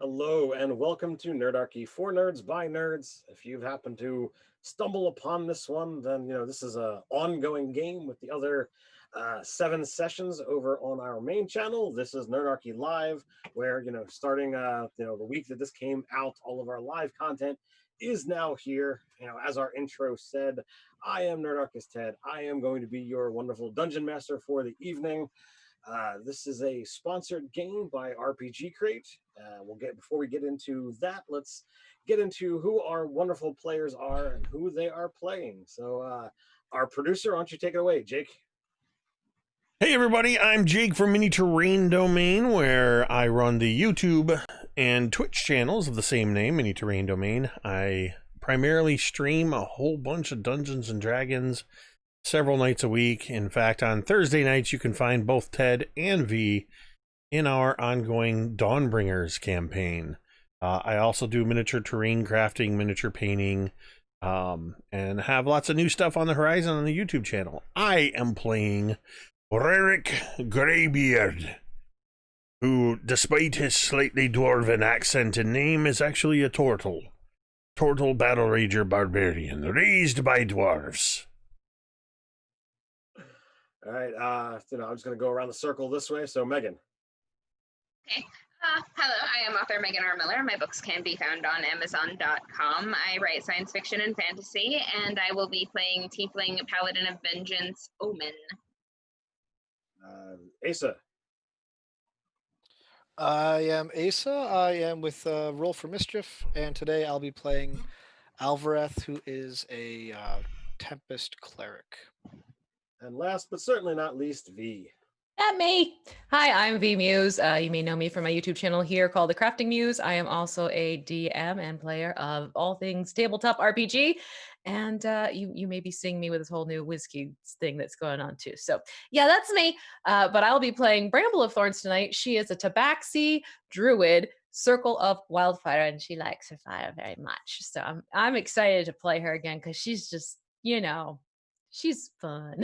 Hello and welcome to Nerdarchy for Nerds by Nerds. If you've happened to stumble upon this one, then this is an ongoing game with the other 7 sessions over on our main channel. This is Nerdarchy Live, where starting the week that this came out, all of our live content is now here. As our intro said, I am Nerdarchist Ted. I am going to be your wonderful dungeon master for the evening. This is a sponsored game by RPG Crate. Before we get into that, let's get into who our wonderful players are and who they are playing. So, our producer, why don't you take it away, Jake? Hey everybody, I'm Jake from Mini Terrain Domain, where I run the YouTube and Twitch channels of the same name, Mini Terrain Domain. I primarily stream a whole bunch of Dungeons and Dragons several nights a week. In fact, on Thursday nights, you can find both Ted and V in our ongoing Dawnbringers campaign. I also do miniature terrain crafting, miniature painting, and have lots of new stuff on the horizon on the YouTube channel. I am playing Rerick Greybeard, who, despite his slightly dwarven accent and name, is actually a turtle battle rager barbarian raised by dwarves. All right, I'm just going to go around the circle this way. So, Megan. Okay. Hello, I am author Megan R. Miller. My books can be found on Amazon.com. I write science fiction and fantasy, and I will be playing Tiefling Paladin of Vengeance, Omen. Asa. I am Asa. I am with Roll for Mischief, and today I'll be playing Alvareth, who is a Tempest Cleric. And last but certainly not least, V. At me. Hi, I'm V Muse. You may know me from my YouTube channel here called The Crafting Muse. I am also a DM and player of all things tabletop RPG. And you may be seeing me with this whole new WizKids thing that's going on too. So yeah, that's me. But I'll be playing Bramble of Thorns tonight. She is a Tabaxi druid, Circle of Wildfire, and she likes her fire very much. So I'm excited to play her again because she's just, she's fun.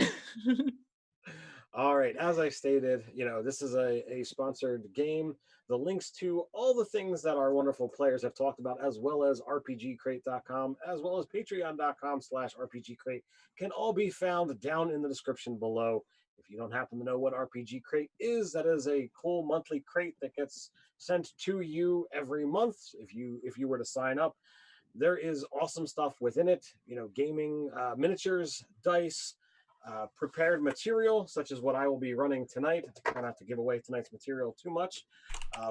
All right, as I stated, this is a sponsored game. The links to all the things that our wonderful players have talked about, as well as rpgcrate.com, as well as patreon.com/rpgcrate, can all be found down in the description below. If you don't happen to know what RPG Crate is, that is a cool monthly crate that gets sent to you every month if you were to sign up. There is awesome stuff within it, gaming, miniatures, dice, prepared material, such as what I will be running tonight. I try not to give away tonight's material too much.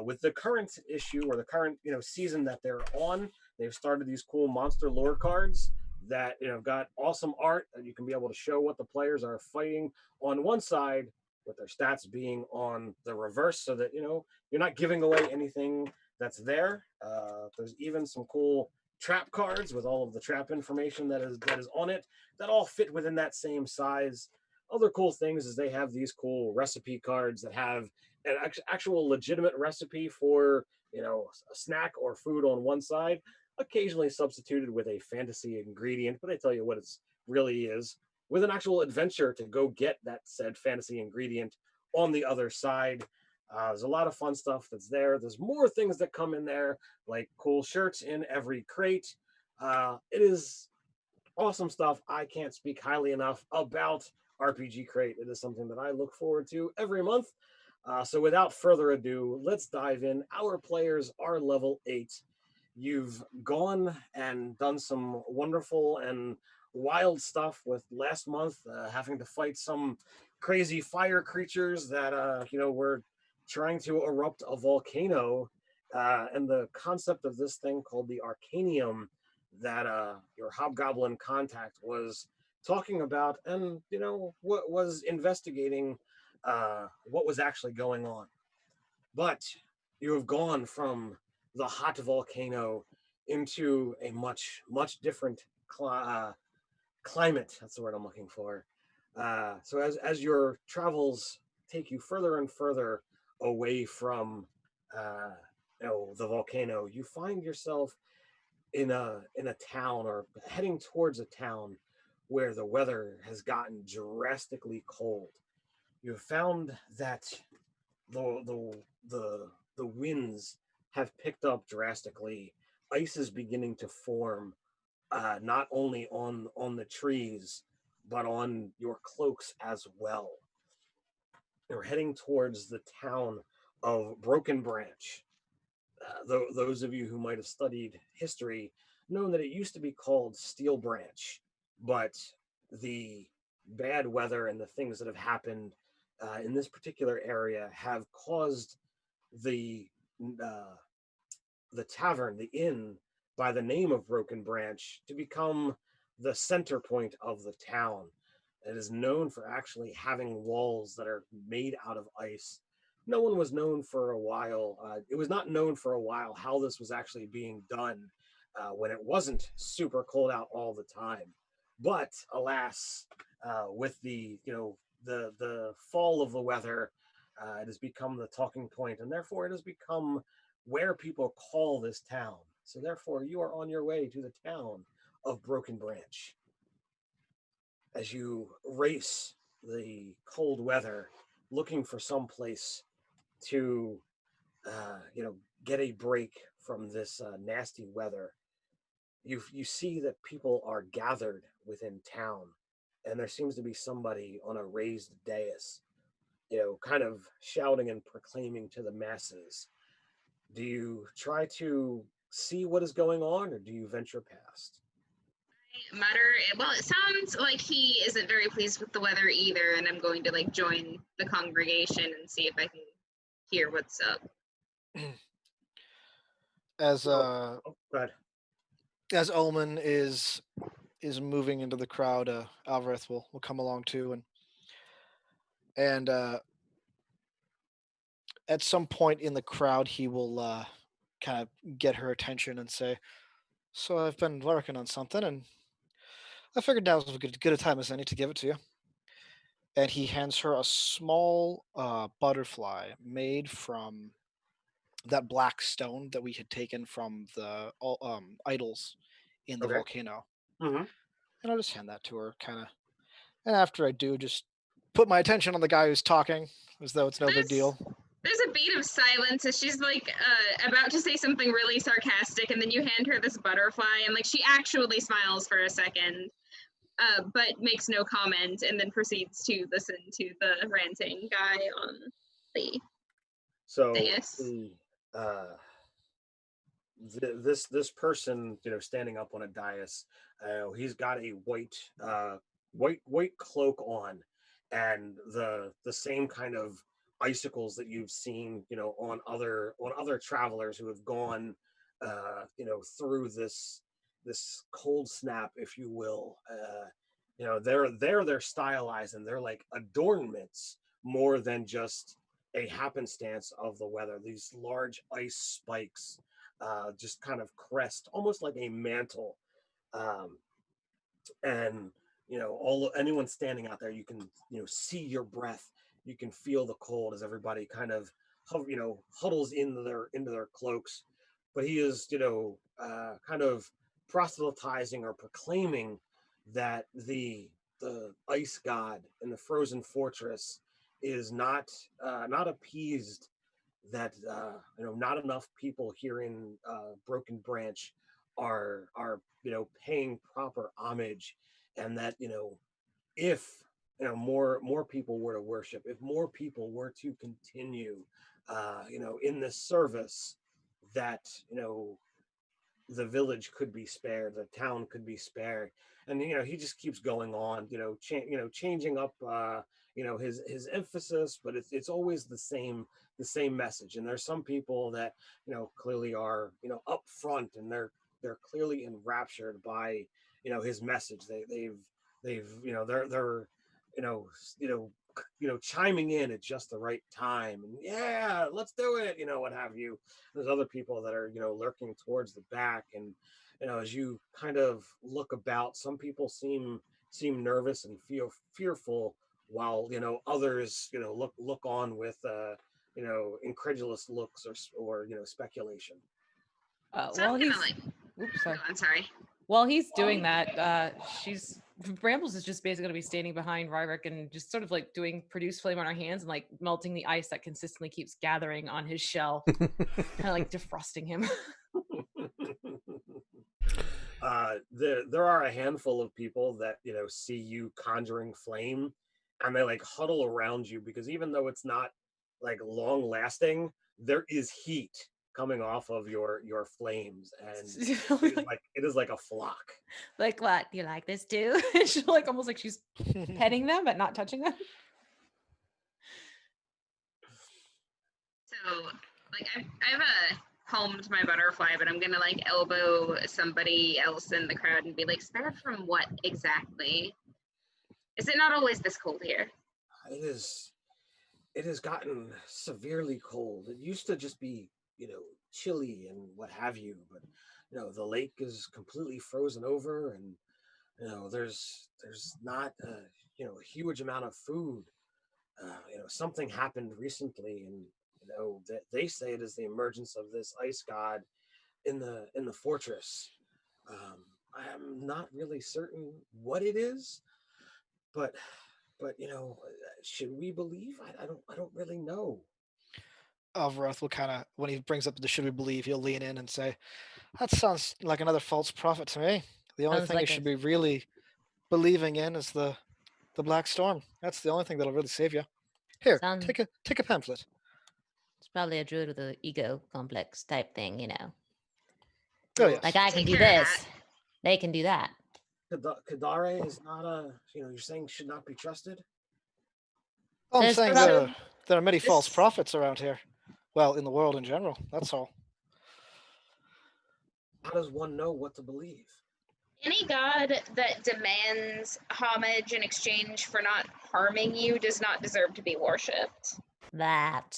With the current issue or the current season that they're on, they've started these cool monster lore cards that got awesome art that you can be able to show what the players are fighting on one side, with their stats being on the reverse, so that you're not giving away anything that's there. There's even some cool trap cards with all of the trap information that is on it that all fit within that same size. Other cool things is they have these cool recipe cards that have an actual legitimate recipe for, a snack or food on one side, occasionally substituted with a fantasy ingredient, but they tell you what it's really is, with an actual adventure to go get that said fantasy ingredient on the other side. There's a lot of fun stuff that's there. There's more things that come in there, like cool shirts in every crate. It is awesome stuff. I can't speak highly enough about RPG Crate. It is something that I look forward to every month. So without further ado, let's dive in. Our players are level 8. You've gone and done some wonderful and wild stuff with last month, having to fight some crazy fire creatures that, were trying to erupt a volcano. And the concept of this thing called the Arcanium that your hobgoblin contact was talking about, and what was investigating what was actually going on. But you have gone from the hot volcano into a much different climate. That's the word I'm looking for. So as your travels take you further and further away from the volcano, you find yourself in a town, or heading towards a town where the weather has gotten drastically cold. You have found that the winds have picked up drastically. Ice is beginning to form, not only on the trees, but on your cloaks as well. You're heading towards the town of Broken Branch. Those of you who might have studied history know that it used to be called Steel Branch, but the bad weather and the things that have happened in this particular area have caused the uh, the tavern, the inn by the name of Broken Branch, to become the center point of the town. It is known for actually having walls that are made out of ice. No one was known for a while. It was not known for a while how this was actually being done when it wasn't super cold out all the time. But alas, with the fall of the weather, it has become the talking point, and therefore it has become where people call this town. So therefore, you are on your way to the town of Broken Branch. As you race the cold weather, looking for some place to, get a break from this nasty weather, you see that people are gathered within town, and there seems to be somebody on a raised dais, kind of shouting and proclaiming to the masses. Do you try to see what is going on, or do you venture past? Mutter. Well, it sounds like he isn't very pleased with the weather either, and I'm going to like join the congregation and see if I can hear what's up. As Oh, go ahead. as Omen is moving into the crowd, Alvarez will come along too, and at some point in the crowd, he will kind of get her attention and say, "So I've been working on something, and I figured now was as good a time as any to give it to you." And he hands her a small butterfly made from that black stone that we had taken from the idols in the Okay. volcano. Mm-hmm. And I'll just hand that to her, kind of. And after I do, just put my attention on the guy who's talking, as though it's no big deal. There's a beat of silence as she's like about to say something really sarcastic, and then you hand her this butterfly, and like she actually smiles for a second, but makes no comment, and then proceeds to listen to the ranting guy on the So dais. uh, this person, standing up on a dais, he's got a white cloak on, and the same kind of icicles that you've seen, on other travelers who have gone, through this cold snap, if you will. They're stylized, and they're like adornments more than just a happenstance of the weather. These large ice spikes just kind of crest, almost like a mantle. Um, and anyone standing out there, you can see your breath, you can feel the cold as everybody kind of huddles into their cloaks. But he is kind of proselytizing or proclaiming that the ice god in the frozen fortress is not appeased, that not enough people here in Broken Branch are paying proper homage, and that if more people were to worship, if more people were to continue in this service, that the village could be spared, the town could be spared. And he just keeps going on, changing up his emphasis, but it's always the same message. And there's some people that clearly are up front, and they're clearly enraptured by his message. They've they're you know you know chiming in at just the right time, and yeah, let's do it, what have you. There's other people that are lurking towards the back, and as you kind of look about, some people seem nervous and feel fearful, while others look on with incredulous looks, or speculation. So While I'm he's gonna like. oops, sorry. Oh, I'm sorry. While he's doing that, Brambles is just basically going to be standing behind Ryrick and just sort of like doing produce flame on her hands and like melting the ice that consistently keeps gathering on his shell, kind of like defrosting him. There are a handful of people that see you conjuring flame, and they like huddle around you, because even though it's not like long lasting, there is heat coming off of your flames, and it is like a flock. Like, what? You like this too? She's like almost like she's petting them but not touching them. So, like, I've calmed my butterfly, but I'm gonna like elbow somebody else in the crowd and be like, "Spared from what exactly? Is it not always this cold here?" It has gotten severely cold. It used to just be chilly and what have you, but the lake is completely frozen over, and there's not a huge amount of food. Something happened recently, and they say it is the emergence of this ice god in the fortress. I am not really certain what it is, but should we believe? I don't really know. Alvaroth will kind of, when he brings up the should we believe, he'll lean in and say, that sounds like another false prophet to me. The only Sounds thing like you should be really believing in is the Black Storm. That's the only thing that'll really save you. Here, Sound- take a pamphlet. It's probably a druid with an ego complex type thing, Oh, yes. Like, I can Take do care of this, that. they can do that. Kadare is not you're saying should not be trusted. Well, I'm There's saying prob- there are many false This- prophets around here. Well, in the world in general. That's all. How does one know what to believe? Any god that demands homage in exchange for not harming you does not deserve to be worshipped. That.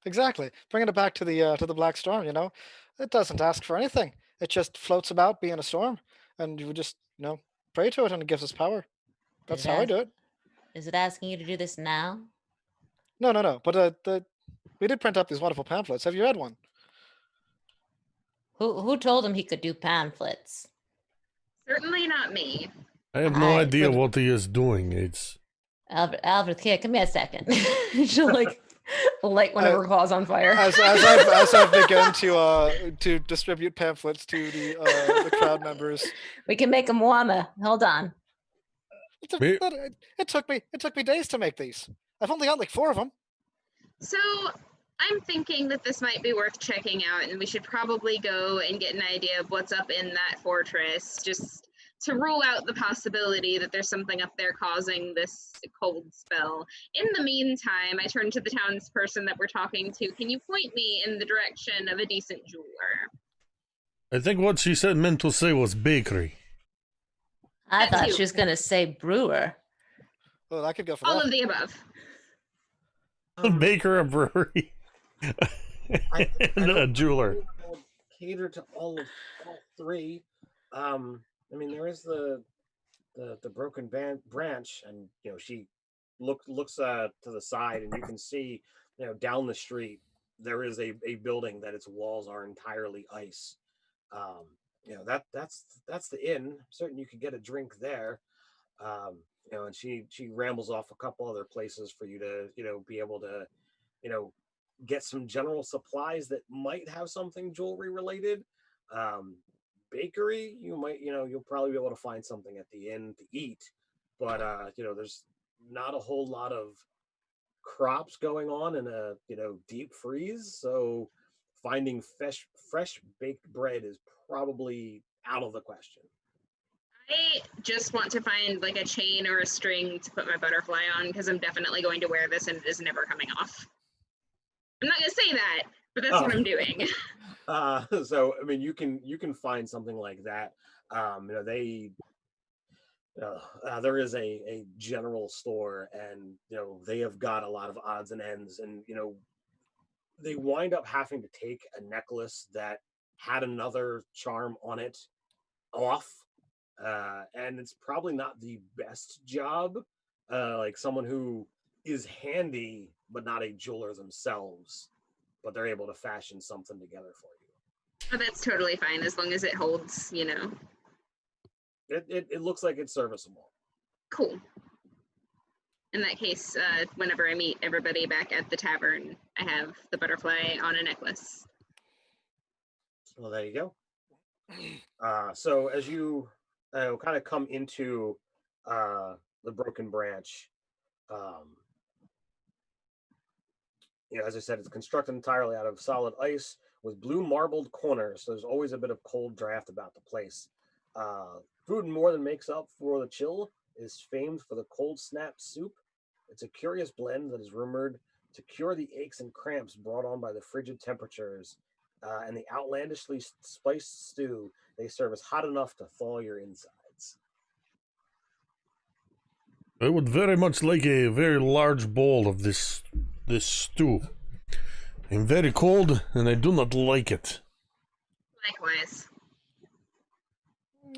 Exactly. Bringing it back to the Black Storm, it doesn't ask for anything. It just floats about being a storm, and you would just pray to it, and it gives us power. That's Is it how I ask- do it. Is it asking you to do this now? No. But we did print up these wonderful pamphlets. Have you read one? Who told him he could do pamphlets? Certainly not me. I have no I- idea what he is doing. It's Albert, here, come here a second. She'll like light one of her claws on fire. As I've begun to distribute pamphlets to the crowd members. We can make them warmer. Hold on. It took me days to make these. I've only got like 4 of them. So I'm thinking that this might be worth checking out, and we should probably go and get an idea of what's up in that fortress, just to rule out the possibility that there's something up there causing this cold spell. In the meantime, I turn to the townsperson that we're talking to. Can you point me in the direction of a decent jeweler? I think what she said meant to say was bakery. I That thought too. she was gonna say brewer. Well, I could go for All that. of the above. A baker, a brewery, I and a don't jeweler. know cater to all three. I mean, there is the broken branch, and she looks to the side, and you can see down the street there is a building that its walls are entirely ice. Um, that's the inn. I'm certain you could get a drink there. And she rambles off a couple other places for you to be able to you know get some general supplies that might have something jewelry related. Um, Bakery, you might, you'll probably be able to find something at the inn to eat, but there's not a whole lot of crops going on in a deep freeze, so finding fresh baked bread is probably out of the question. I just want to find like a chain or a string to put my butterfly on because I'm definitely going to wear this and it is never coming off. I'm not going to say that, but that's what I'm doing. So I mean, you can find something like that. There is a general store, and they have got a lot of odds and ends, and they wind up having to take a necklace that had another charm on it off, and it's probably not the best job. Like someone who is handy but not a jeweler themselves, but they're able to fashion something together for you. Oh, that's totally fine as long as it holds, It looks like it's serviceable. Cool. In that case, whenever I meet everybody back at the tavern, I have the butterfly on a necklace. Well, there you go. So as you kind of come into the broken branch, as I said, it's constructed entirely out of solid ice with blue marbled corners. So there's always a bit of cold draft about the place. Food more than makes up for the chill is famed for the cold snap soup. It's a curious blend that is rumored to cure the aches and cramps brought on by the frigid temperatures, and the outlandishly spiced stew they serve is hot enough to thaw your insides. I would very much like a very large bowl of this stew. I'm very cold and I do not like it. Likewise.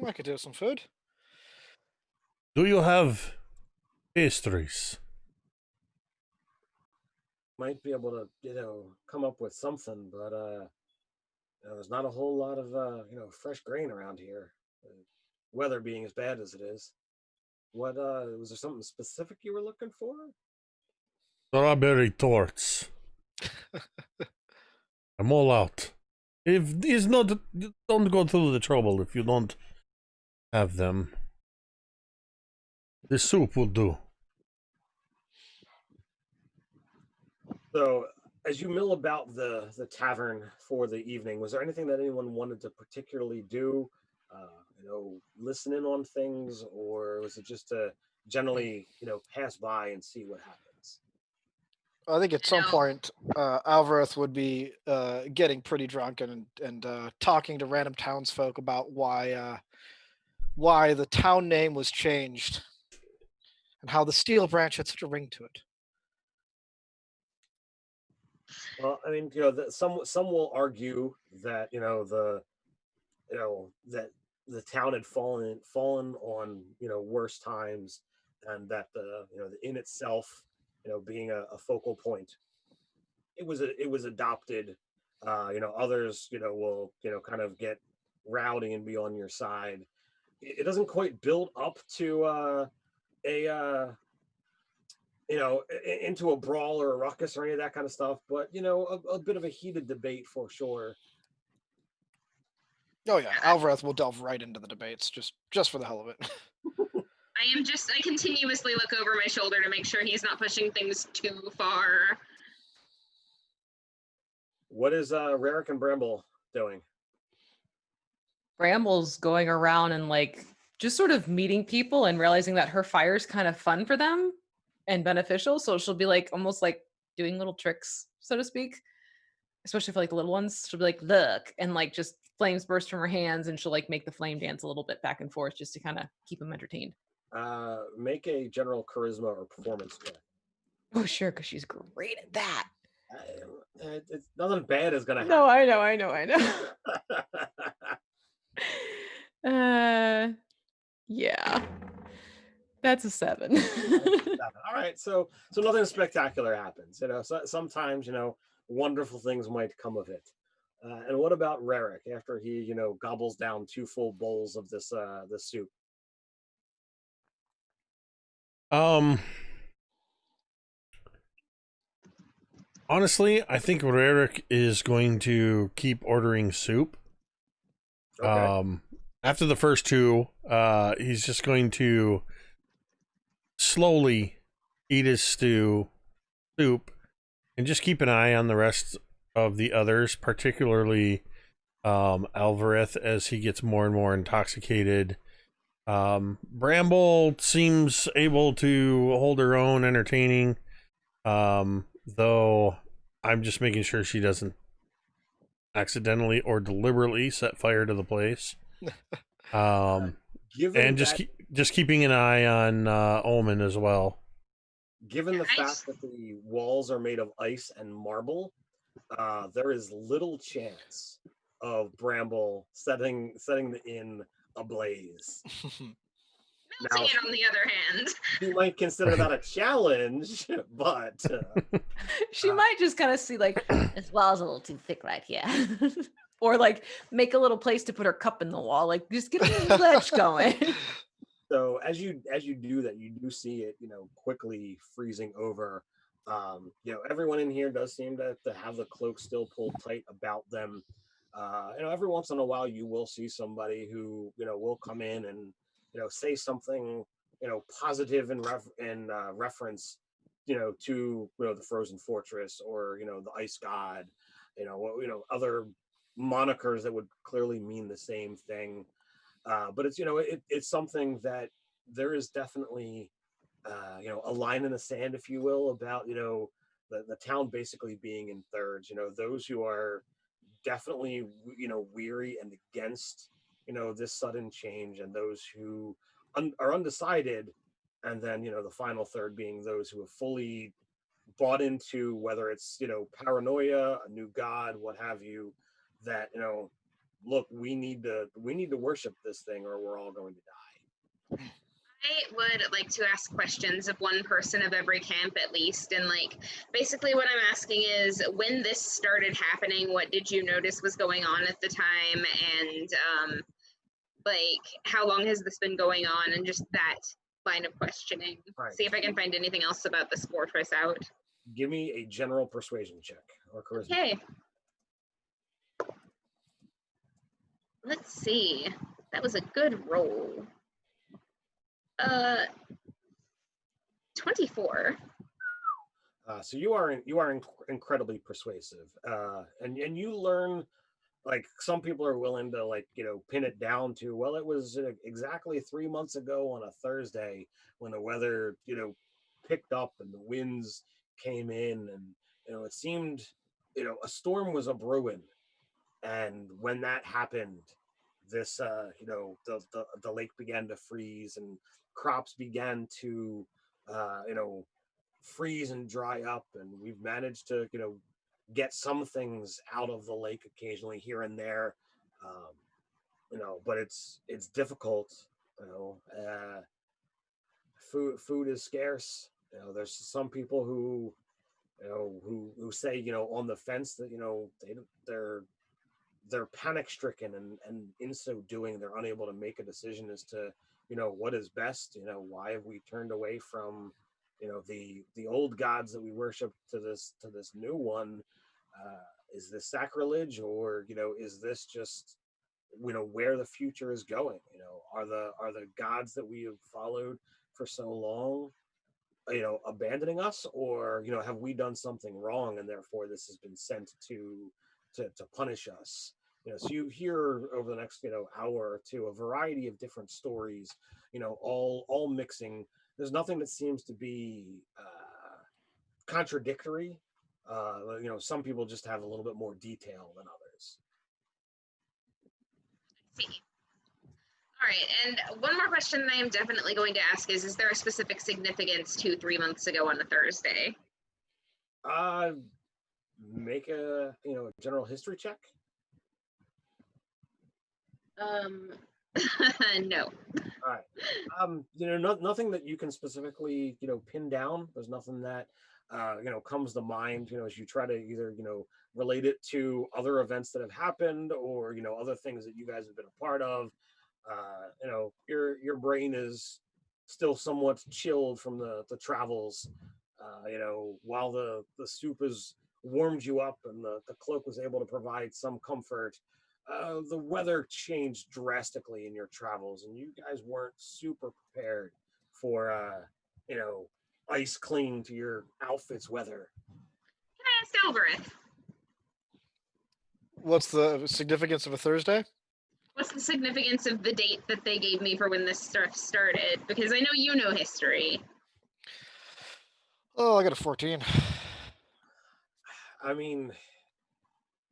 I could do some food. Do you have pastries? Might be able to come up with something, but there's not a whole lot of fresh grain around here. Weather being as bad as it is. What was there something specific you were looking for? Strawberry torts. I'm all out. If it's not, don't go through the trouble if you don't have them. The soup will do. So, as you mill about the tavern for the evening, was there anything that anyone wanted to particularly do? Listen in on things, or was it just to generally, pass by and see what happens? I think at some point, Alvarez would be getting pretty drunk and talking to random townsfolk about why the town name was changed and how the Steel Branch had such a ring to it. Well, I mean, some will argue that that the town had fallen on worse times, and that the inn itself, being a focal point, it was adopted. Others will kind of get rowdy and be on your side. It doesn't quite build up to a into a brawl or a ruckus or any of that kind of stuff, but a bit of a heated debate for sure. Oh yeah, Alvarez will delve right into the debates just for the hell of it. I continuously look over my shoulder to make sure he's not pushing things too far. What is Rarick and Bramble doing? Bramble's going around and like just sort of meeting people and realizing that her fire's kind of fun for them and beneficial. So she'll be like almost like doing little tricks, so to speak. Especially for like the little ones. She'll be like, look, and like just flames burst from her hands and she'll like make the flame dance a little bit back and forth just to kind of keep them entertained. Make a general charisma or performance check. Oh, sure, because she's great at that. It's nothing bad is gonna No, happen. I know. Yeah. That's a 7. All right, so nothing spectacular happens. So sometimes wonderful things might come of it. And what about Rarick after he gobbles down 2 full bowls of this soup? Um, honestly, I think Rarick is going to keep ordering soup. Okay. After the first 2, he's just going to slowly eat his soup, and just keep an eye on the rest of the others, particularly Alvareth, as he gets more and more intoxicated. Bramble seems able to hold her own, entertaining, though I'm just making sure she doesn't accidentally or deliberately set fire to the place. Given And that just keeping an eye on Omen as well. Given the Nice. fact that the walls are made of ice and marble, there is little chance of Bramble setting the inn ablaze. Melting Now, it, on the other hand. you might consider that a challenge, but She might just kind of see like this wall's a little too thick right here. Or like make a little place to put her cup in the wall. Like just get a little ledge going. so as you do that, you do see it, quickly freezing over. Everyone in here does seem to have the cloak still pulled tight about them. Every once in a while you will see somebody who will come in and say something positive in reference to the frozen fortress, or the ice god, other monikers that would clearly mean the same thing. But it's something that there is definitely a line in the sand, if you will, about the town basically being in thirds. Those who are definitely weary and against this sudden change, and those who are undecided, and then the final third being those who have fully bought into, whether it's paranoia, a new god, what have you, that look, we need to worship this thing or we're all going to die. I would like to ask questions of one person of every camp at least. And like basically what I'm asking is, when this started happening, what did you notice was going on at the time? And like how long has this been going on? And just that line of questioning. Right. See if I can find anything else about this fortress out. Give me a general persuasion check or charisma. Okay. Let's see. That was a good roll. 24. So you are incredibly persuasive, and you learn, like, some people are willing to, like, pin it down to, well, it was exactly 3 months ago on a Thursday when the weather picked up and the winds came in, and it seemed a storm was a brewing. And when that happened, this the lake began to freeze, and crops began to freeze and dry up, and we've managed to get some things out of the lake occasionally here and there. But it's difficult. Food is scarce. There's some people who who say on the fence that they're panic stricken, and in so doing they're unable to make a decision as to what is best. Why have we turned away from the old gods that we worship to this new one? Is this sacrilege, or is this just where the future is going? Are the gods that we have followed for so long abandoning us, or have we done something wrong and therefore this has been sent to punish us? So you hear over the next hour or two a variety of different stories, all mixing. There's nothing that seems to be contradictory. Some people just have a little bit more detail than others. See. All right, and one more question that I am definitely going to ask is there a specific significance to 3 months ago on a Thursday? make a general history check. No. All right. Nothing that you can specifically, pin down. There's nothing that, comes to mind, as you try to either, relate it to other events that have happened or, other things that you guys have been a part of. Your brain is still somewhat chilled from the travels. While the soup has warmed you up and the cloak was able to provide some comfort, the weather changed drastically in your travels, and you guys weren't super prepared for ice clinging to your outfit's weather. Can I ask Alvarez? What's the significance of a Thursday? What's the significance of the date that they gave me for when this stuff started? Because I know you know history. Oh, I got a 14. I mean,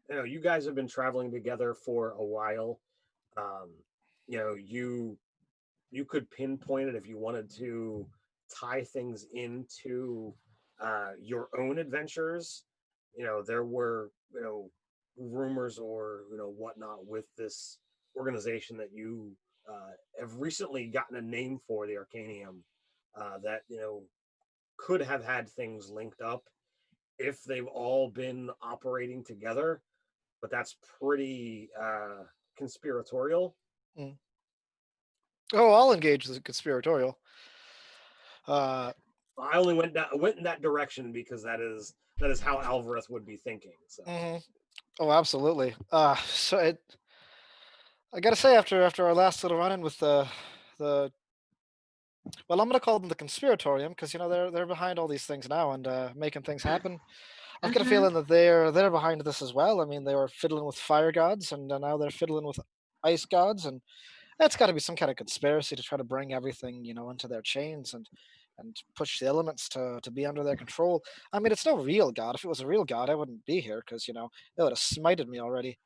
you guys have been traveling together for a while. Um, you could pinpoint it if you wanted to tie things into your own adventures. There were rumors or whatnot with this organization that you have recently gotten a name for, the Arcanium, that could have had things linked up if they've all been operating together, but that's pretty conspiratorial. Mm. Oh, I'll engage the conspiratorial. I only went in that direction because that is how Alvarez would be thinking. So. Mm-hmm. Oh, absolutely. I gotta say, after our last little run-in with the well, I'm gonna call them the conspiratorium because they're behind all these things now and making things happen. I've got a feeling that they're behind this as well. I mean, they were fiddling with fire gods, and now they're fiddling with ice gods, and that's got to be some kind of conspiracy to try to bring everything into their chains and push the elements to be under their control. I mean, it's no real god. If it was a real god, I wouldn't be here because they would have smited me already.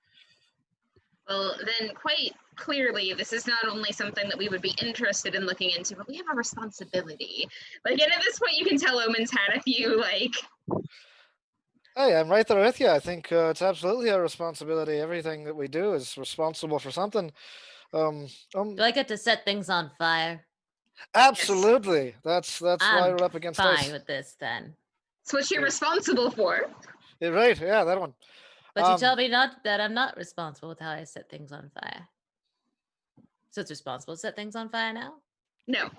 Well, then quite clearly, this is not only something that we would be interested in looking into, but we have a responsibility. Like, and at this point, you can tell Omen's had a few, like... Hey, I'm right there with you. I think it's absolutely a responsibility. Everything that we do is responsible for something. Do I get to set things on fire? Absolutely. Yes. That's why we're up against ice. Fine with this then. It's what you're responsible for. Yeah, right. Yeah, that one. But you tell me that I'm not responsible with how I set things on fire. So it's responsible to set things on fire now? No.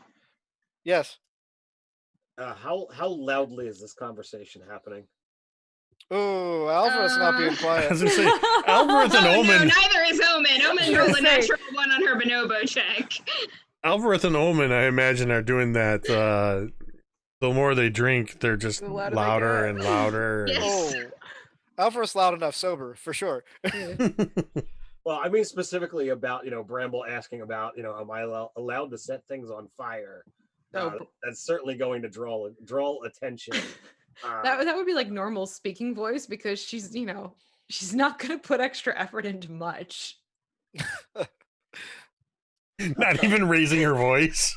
Yes. How loudly is this conversation happening? Oh, Alvarez not being quiet. I was gonna say, Alvarez and Omen. No, neither is Omen. Omen rolled a natural 1 on her bonobo check. Alvarez and Omen, I imagine, are doing that. The more they drink, they're just louder and louder. Yes. Oh, Alvarez loud enough sober for sure. Well, I mean specifically about Bramble asking about am I allowed to set things on fire? That's certainly going to draw attention. That would be like normal speaking voice because she's she's not going to put extra effort into much. Not even raising her voice.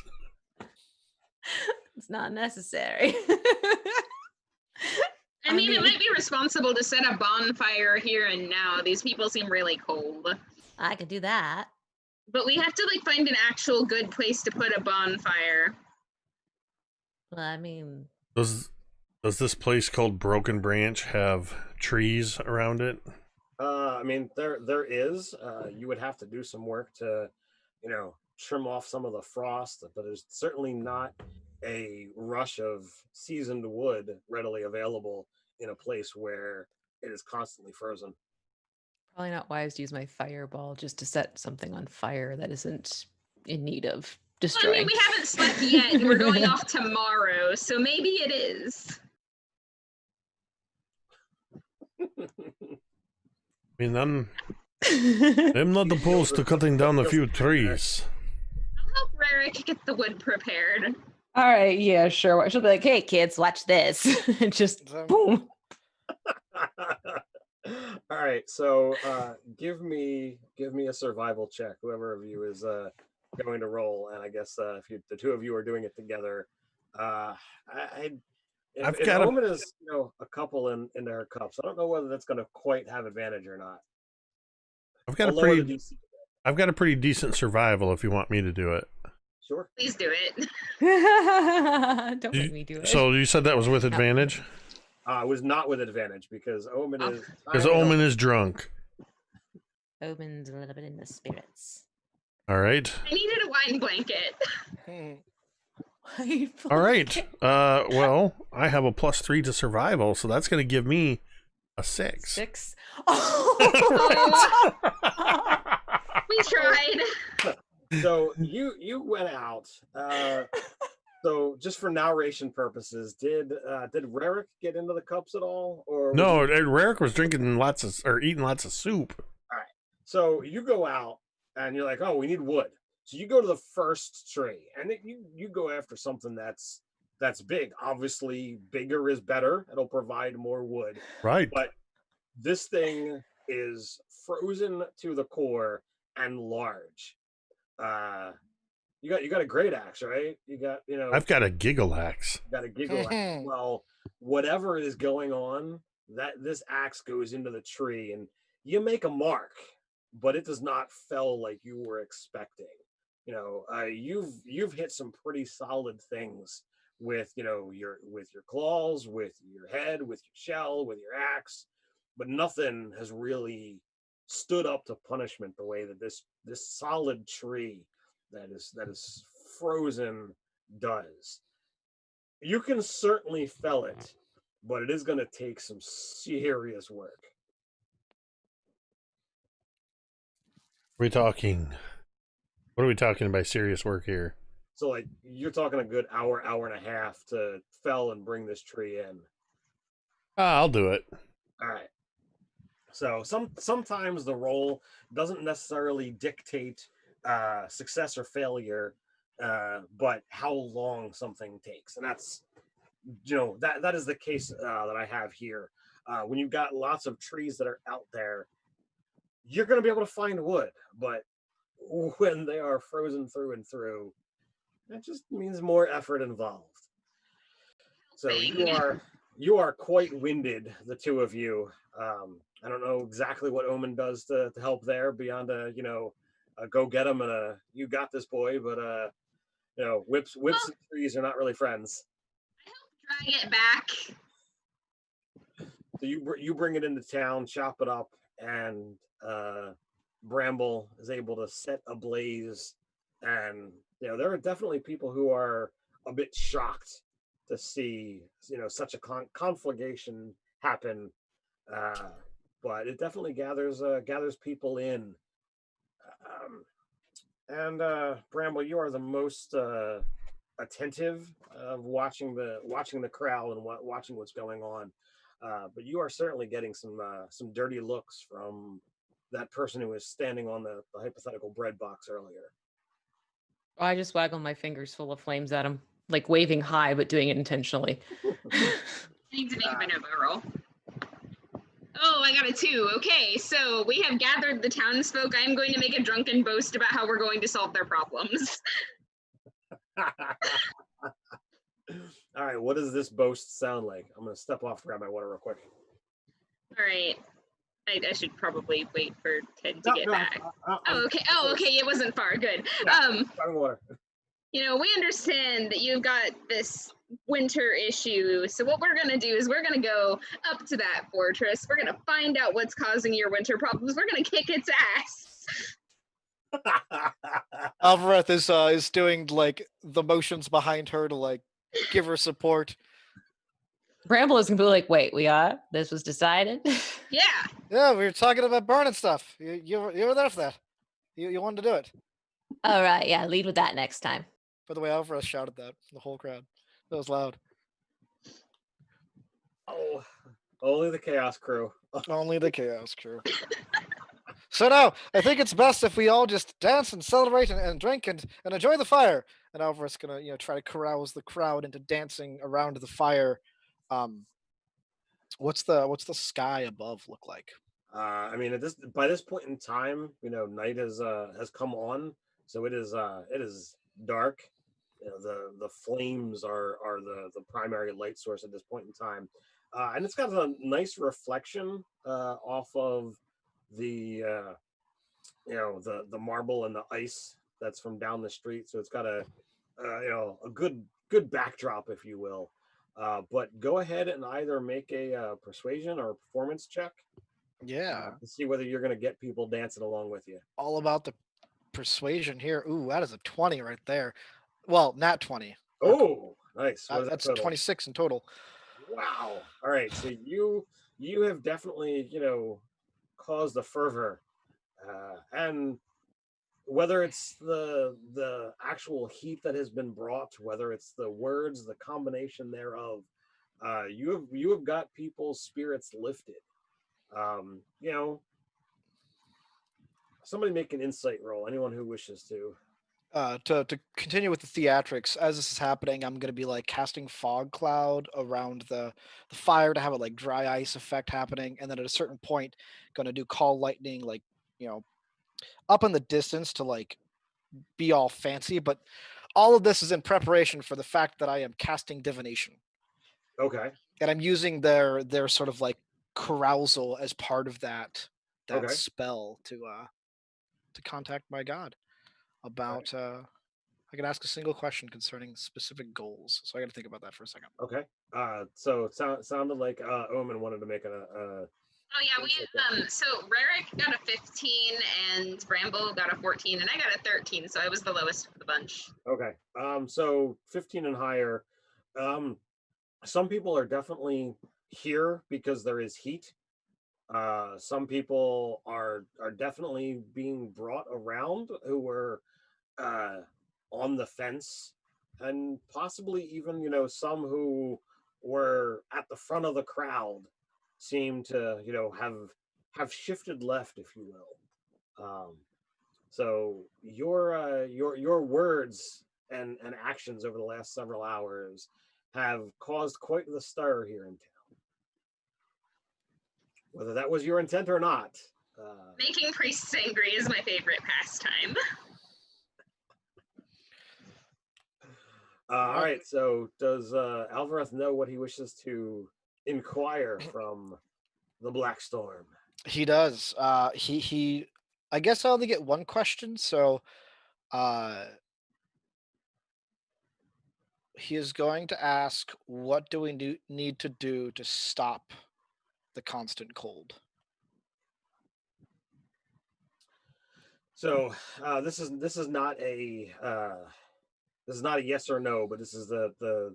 It's not necessary. I mean, it might be responsible to set a bonfire here and now. These people seem really cold. I could do that. But we have to find an actual good place to put a bonfire. Well, I mean, does this place called Broken Branch have trees around it? I mean, there is. You would have to do some work to, trim off some of the frost, but there's certainly not a rush of seasoned wood readily available in a place where it is constantly frozen. Probably not wise to use my fireball just to set something on fire that isn't in need of destroying. Well, I mean, we haven't slept yet, and we're going off tomorrow, so maybe it is. I mean, I'm not opposed to cutting down a few trees. I'll help Rarick get the wood prepared. All right, yeah, sure. She'll be like, "Hey, kids, watch this!" Just boom. All right, so give me a survival check, whoever of you is going to roll, and I guess if the two of you are doing it together, If Omen is, a couple into her cups, I don't know whether that's going to quite have advantage or not. I've got a pretty decent survival if you want me to do it. Sure. Please do it. Don't make me do it. So you said that was with advantage? It was not with advantage because Omen is... Because Omen is drunk. Omen's a little bit in the spirits. All right. I needed a wine blanket. All right. Well, I have a +3 to survival, so that's going to give me a 6. 6. Oh. We tried. So you went out. So just for narration purposes, did Rarick get into the cups at all, or no? Rarick was drinking eating lots of soup. All right. So you go out and you're like, oh, we need wood. So you go to the first tree, and you go after something that's big. Obviously, bigger is better. It'll provide more wood. Right. But this thing is frozen to the core and large. You got a great axe, right? You got, I've got a giggle axe. You got a giggle axe. Well, whatever is going on, this axe goes into the tree, and you make a mark, but it does not fell like you were expecting. You've hit some pretty solid things with your claws, with your head, with your shell, with your axe, but nothing has really stood up to punishment the way that this solid tree that is frozen does. You can certainly fell it, but it is going to take some serious work. What are we talking by serious work here? So, like, you're talking a good hour and a half to fell and bring this tree in. I'll do it. All right. So sometimes the roll doesn't necessarily dictate success or failure, but how long something takes, and that's that is the case that I have here. When you've got lots of trees that are out there, you're going to be able to find wood, but when they are frozen through and through, that just means more effort involved. So you are quite winded, the two of you. I don't know exactly what Omen does to help there beyond a go get him and a you got this boy, but whips and trees are not really friends. I help drag it back. So you bring it into town, chop it up, and Bramble is able to set a blaze, and there are definitely people who are a bit shocked to see such a conflagration happen, but it definitely gathers people in. And Bramble, you are the most attentive of watching the crowd and watching what's going on, but you are certainly getting some dirty looks from that person who was standing on the hypothetical bread box earlier. I just waggle my fingers full of flames at him, like waving high, but doing it intentionally. I need to make a Benova roll. Oh, I got a 2. Okay, so we have gathered the townsfolk. I am going to make a drunken boast about how we're going to solve their problems. All right, what does this boast sound like? I'm going to step off, grab my water real quick. All right. I should probably wait for Ted to get back. Okay. It wasn't far. Good. Water. We understand that you've got this winter issue. So what we're going to do is we're going to go up to that fortress. We're going to find out what's causing your winter problems. We're going to kick its ass. Alvarez is doing like the motions behind her to like give her support. Bramble is gonna be like, wait, this was decided? Yeah, we were talking about burning stuff. You were there for that. You wanted to do it. All right, yeah, lead with that next time. By the way, Alvarez shouted that the whole crowd. That was loud. Oh, only the Chaos Crew. Only the Chaos Crew. So now, I think it's best if we all just dance and celebrate and drink and enjoy the fire. And Alvarez is gonna, try to carouse the crowd into dancing around the fire. What's the sky above look like? I mean, by this point in time, night has come on, so it is dark. the flames are the primary light source at this point in time, and it's got a nice reflection off of the the marble and the ice that's from down the street. So it's got a good backdrop, if you will. But go ahead and either make a persuasion or a performance check Yeah, to see whether you're going to get people dancing along with you. all about the persuasion here. Ooh, that is a 20 right there. Well, not 20. Oh, nice. What is that That's total? 26 in total. Wow. All right. So you have definitely caused a fervor, and whether it's the actual heat that has been brought, whether it's the words, the combination thereof, you have got people's spirits lifted. Um, you know, Somebody make an insight roll. Anyone who wishes to. To continue with the theatrics, as this is happening, I'm gonna be like casting fog cloud around the fire to have a like dry ice effect happening, and then at a certain point, gonna do call lightning like you know up in the distance to like be all fancy. But all of this is in preparation for the fact that I am casting divination, Okay. and I'm using their sort of like carousal as part of that Okay. spell to contact my god about I can ask a single question concerning specific goals. So I got to think about that for a second. Okay. So it sounded like Omen wanted to make Oh yeah, so Rarick got a 15 and Bramble got a 14 and I got a 13, so I was the lowest of the bunch. Okay. So 15 and higher. Some people are definitely here because there is heat. Some people are definitely being brought around who were uh, on the fence, and possibly even some who were at the front of the crowd seem to have shifted left, if you will. So your words and actions over the last several hours have caused quite the stir here in town. Whether that was your intent or not. Making priests angry is my favorite pastime. All right. So does Alvarez know what he wishes to inquire from the Black Storm? He does. He. I guess I only get one question, so uh, he is going to ask, "What do we need to do to stop the constant cold?" So this is not a yes or no, but this is the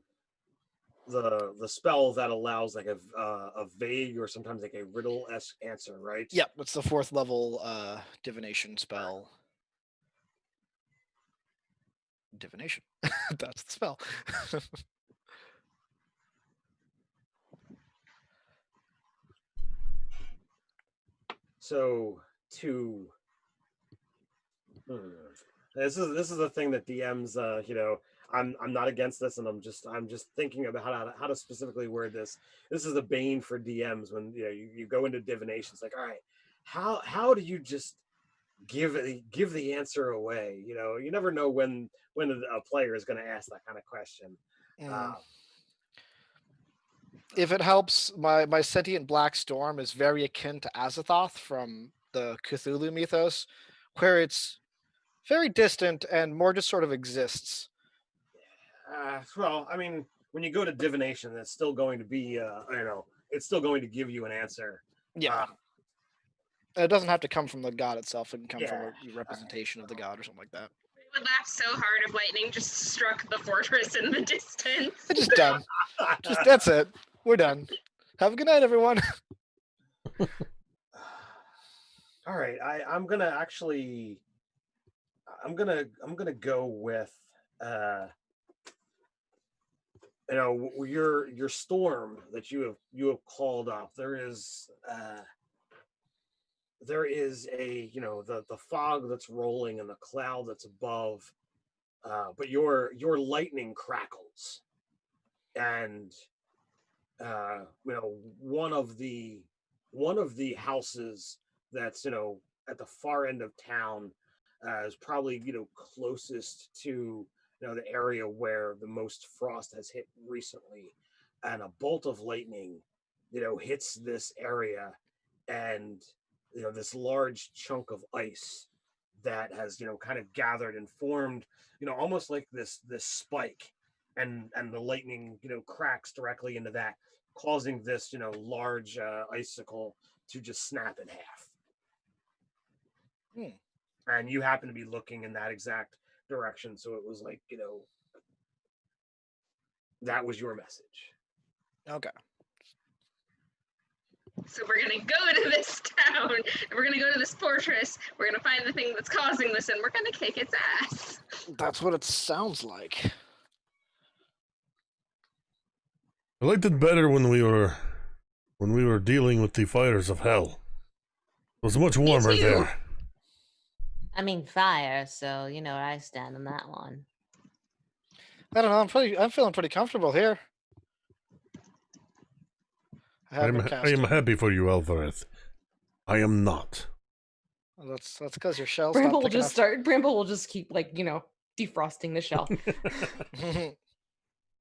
spell that allows like a vague or sometimes like a riddle-esque answer, right? Yep, it's the 4th level divination spell. Divination. That's the spell. So this is the thing that DMs I'm not against this, and I'm just thinking about how to specifically word this. This is the bane for DMs when you go into divination. It's like, all right, how do you just give the answer away? You never know when a player is going to ask that kind of question. If it helps, my sentient black storm is very akin to Azathoth from the Cthulhu mythos, where it's very distant and more just sort of exists. Well, I mean, when you go to divination, it's still going to be it's still going to give you an answer. Yeah. It doesn't have to come from the god itself. It can come from Yeah. a representation of the god or something like that. I would laugh so hard if lightning just struck the fortress in the distance. It's just done. That's it. We're done. Have a good night, everyone. All right, I'm gonna go with your storm that you have called up. There is a the fog that's rolling and the cloud that's above, but your lightning crackles, and one of the houses that's at the far end of town is probably closest to the area where the most frost has hit recently, and a bolt of lightning, hits this area, and this large chunk of ice that has kind of gathered and formed, almost like this spike, and the lightning cracks directly into that, causing this large icicle to just snap in half. And you happen to be looking in that exact direction, so it was like that was your message. Okay. So we're gonna go to this town, and we're gonna go to this fortress. We're gonna find the thing that's causing this, and we're gonna kick its ass. That's what it sounds like. I liked it better when we were dealing with the fires of hell. It was much warmer too. there. I mean, fire, so you know where I stand on that one. I don't know. I'm feeling pretty comfortable here. I am happy for you, Alvarez. I am not. Well, that's because your shell's Bramble not will picking just start. Bramble will just keep defrosting the shell.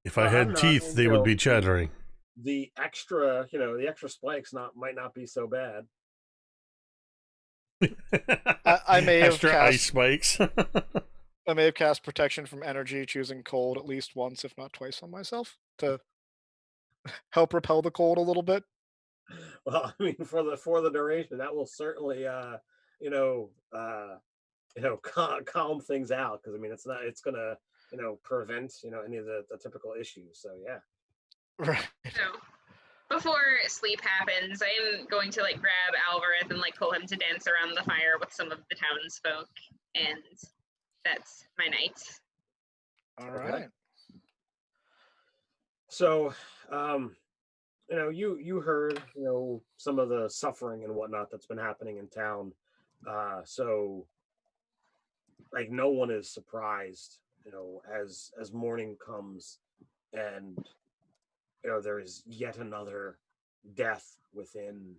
If I had teeth, they would be chattering. The extra spikes might not be so bad. I may have extra cast ice spikes. I may have cast protection from energy, choosing cold at least once, if not twice, on myself to help repel the cold a little bit. Well, I mean, for the duration, that will certainly calm things out, because I mean it's gonna prevent any of the typical issues. So yeah. Right. So before sleep happens, I'm going to grab Alvarez and pull him to dance around the fire with some of the townsfolk, and that's my night. All right. So, you heard some of the suffering and whatnot that's been happening in town. So no one is surprised, as morning comes, and there is yet another death within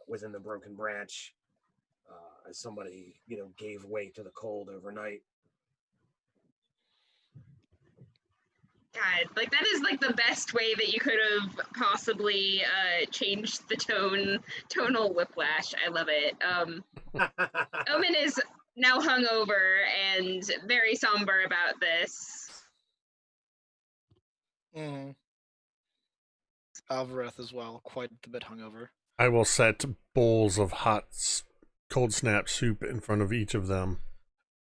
the Broken Branch, as somebody gave way to the cold overnight. God, that is the best way that you could have possibly changed the tonal whiplash. I love it. Omen is now hungover and very somber about this. Alvarez as well, quite a bit hungover. I will set bowls of hot, cold snap soup in front of each of them.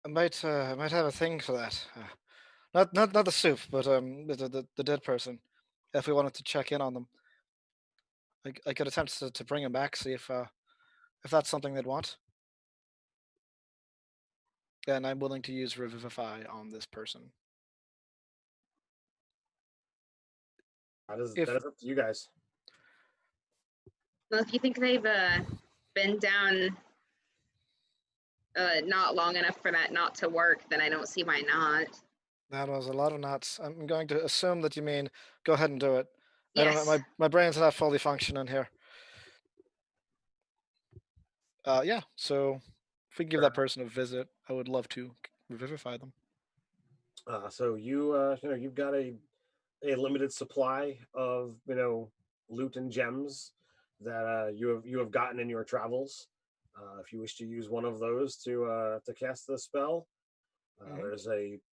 I might have a thing for that. Not the soup, but the dead person. If we wanted to check in on them, I could attempt to bring him back, see if that's something they'd want. And I'm willing to use Revivify on this person. That is up to you guys. Well, if you think they've been down not long enough for that not to work, then I don't see why not. That was a lot of knots. I'm going to assume that you mean go ahead and do it. Yes. I don't know. My brain's not fully functioning here. Yeah. So if we can give that person a visit, I would love to revivify them. So you've got a limited supply of loot and gems that you have gotten in your travels. If you wish to use one of those to cast the spell,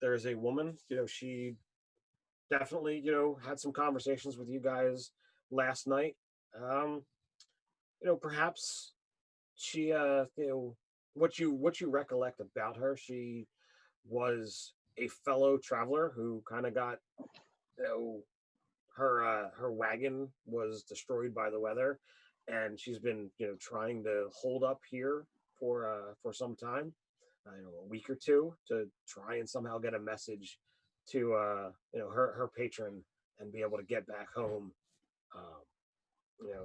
there's a woman. She definitely had some conversations with you guys last night. Perhaps she what you recollect about her. She was a fellow traveler who kind of got her wagon was destroyed by the weather, and she's been trying to hold up here for some time, a week or two, to try and somehow get a message to her patron and be able to get back home.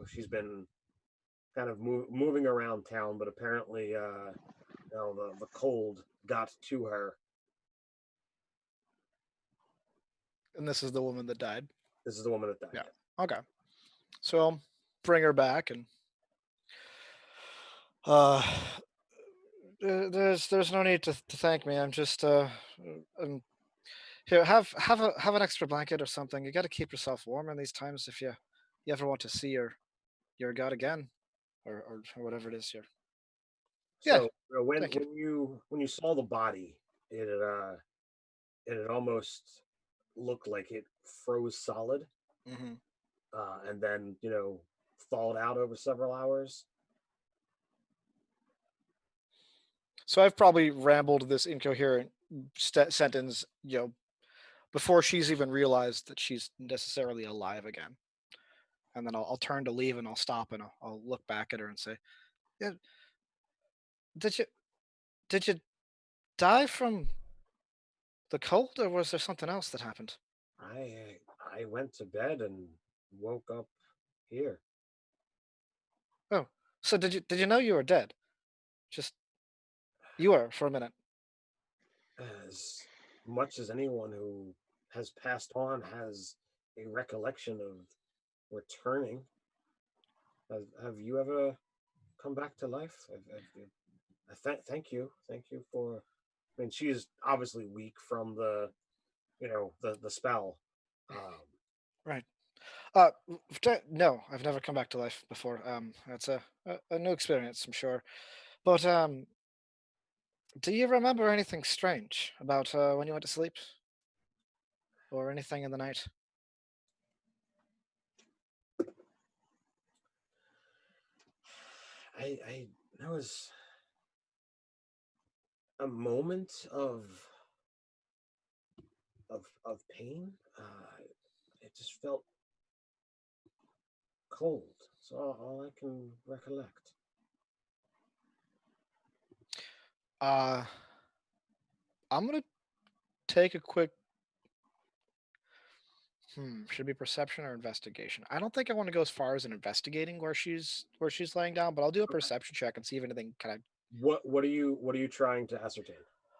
She's been kind of moving around town, but apparently the cold got to her. And this is the woman that died. This is the woman that died. Yeah. Okay. So I'll bring her back, and there's no need to thank me. I'm just Here, have an extra blanket or something. You got to keep yourself warm in these times if you ever want to see your god again, or whatever it is. Here, yeah. So when Thank you. when you saw the body, it almost looked like it froze solid, Hmm. and then thawed out over several hours. So I've probably rambled this incoherent sentence, before she's even realized that she's necessarily alive again. And then I'll turn to leave and I'll stop and I'll look back at her and say, "Yeah, did you did you die from the cold, or was there something else that happened?" I went to bed and woke up here. Oh, so did you know you were dead? Just you were for a minute. As much as anyone who has passed on has a recollection of returning. Have you ever come back to life? Thank you for. I mean, she's obviously weak from the spell. Um, Right. No, I've never come back to life before. That's a new experience, I'm sure. But do you remember anything strange about when you went to sleep, or anything in the night? I there was a moment of pain. It just felt cold. So all I can recollect. Uh, I'm gonna take a quick. Should it be perception or investigation? I don't think I want to go as far as an investigating where she's laying down, but I'll do a Okay. perception check and see if anything kind of. What are you trying to ascertain?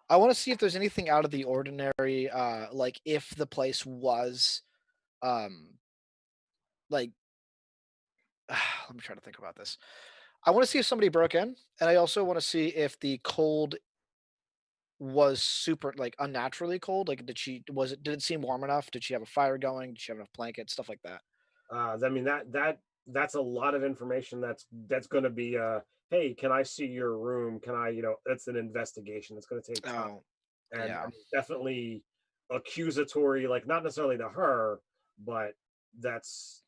I want to see if there's anything out of the ordinary, like if the place was, um, like, let me try to think about this. I want to see if somebody broke in, and I also want to see if the cold was super, like, unnaturally cold. Like, did it seem warm enough? Did she have a fire going? Did she have enough blankets? Stuff like that. I mean that's a lot of information. That's going to be hey, can I see your room? Can I That's an investigation. It's going to take time, Oh, and I yeah. mean, definitely accusatory. Like not necessarily to her, but that's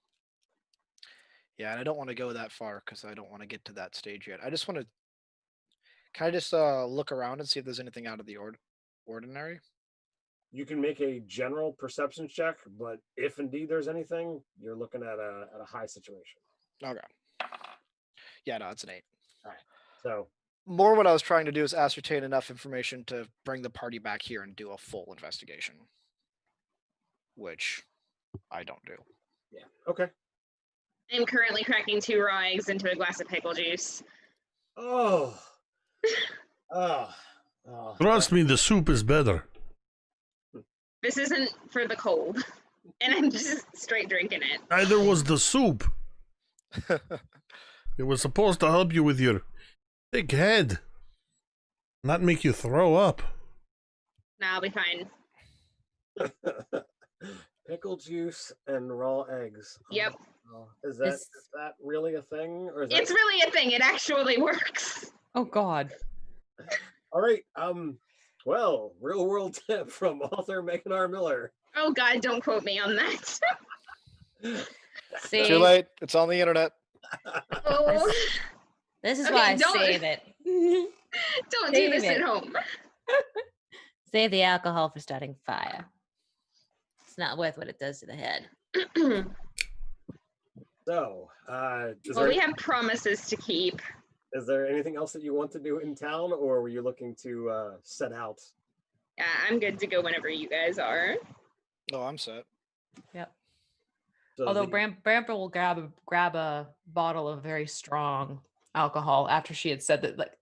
Yeah, and I don't want to go that far because I don't want to get to that stage yet. I just want to. Can I just look around and see if there's anything out of the ordinary? you can make a general perception check, but if indeed there's anything, you're looking at a high situation. Okay. Yeah, no, it's an 8. All right. So More what I was trying to do is ascertain enough information to bring the party back here and do a full investigation, which I don't do. yeah, okay. I'm currently cracking 2 raw eggs into a glass of pickle juice. Oh, oh, oh. Trust me, the soup is better. This isn't for the cold, and I'm just straight drinking it. Neither was the soup. It was supposed to help you with your thick head, not make you throw up. Nah, I'll be fine. Pickle juice and raw eggs. Yep. Is This- that really a thing, or is that It's really a thing. It actually works. Oh God. all right? Well, real world tip from author Megan R. Miller. Oh God, don't quote me on that. See, Too late. It's on the internet. Oh, this is Okay, why I don't- save it. don't do this Save at it. home. Save the alcohol for starting fire. It's not worth what it does to the head. So, Well, we have promises to keep. is there anything else that you want to do in town, or were you looking to set out? Yeah, I'm good to go whenever you guys are. Oh, I'm set. Yep. So Although the- Bramper will grab a bottle of very strong alcohol after she had said that,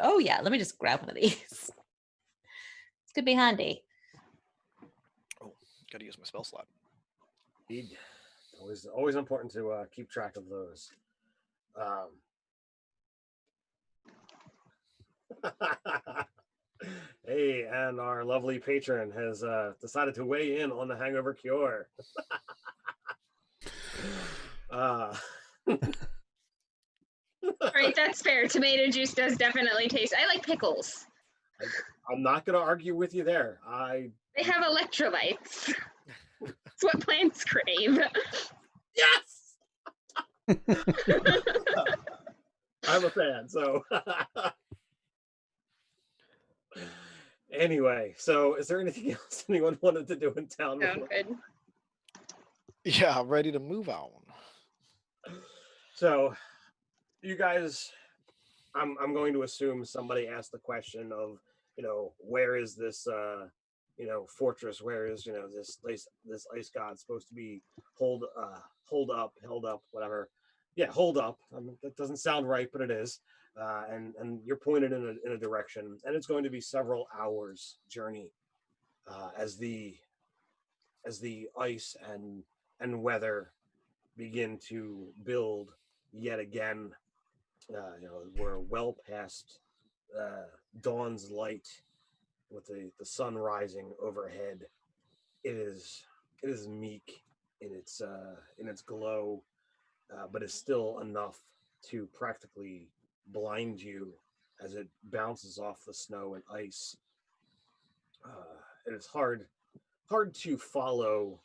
oh yeah, let me just grab one of these. This could be handy. Oh, gotta use my spell slot. Indeed. Always important to keep track of those. Hey, and our lovely patron has decided to weigh in on the hangover cure. uh, All right, that's fair. Tomato juice does definitely taste. I like pickles. I'm not going to argue with you there. They have electrolytes. It's what plants crave. Yes! I'm a fan, so. Anyway, so is there anything else anyone wanted to do in town? Oh, good. Yeah, ready to move on. So, you guys, I'm going to assume somebody asked the question of, where is this, fortress? Where is, this ice god supposed to be held up, whatever. Yeah, hold up. That doesn't sound right, but it is. And you're pointed in a direction, and it's going to be several hours journey as the ice and weather begin to build yet again. We're well past dawn's light with the sun rising overhead. It is meek in its glow, but is still enough to practically blind you as it bounces off the snow and ice. And it's hard to follow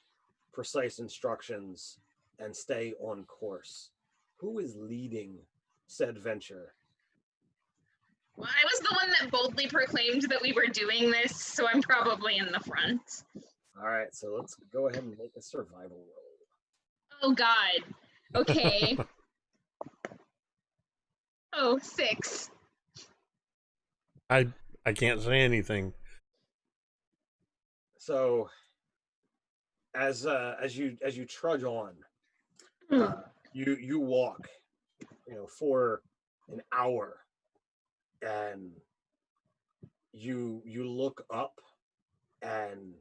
precise instructions and stay on course. Who is leading said venture? Well, I was the one that boldly proclaimed that we were doing this, so I'm probably in the front. All right, so let's go ahead and make a survival roll. Oh, God. Okay. Oh, 6. I can't say anything. So as you trudge on, you walk, for an hour, and you look up, and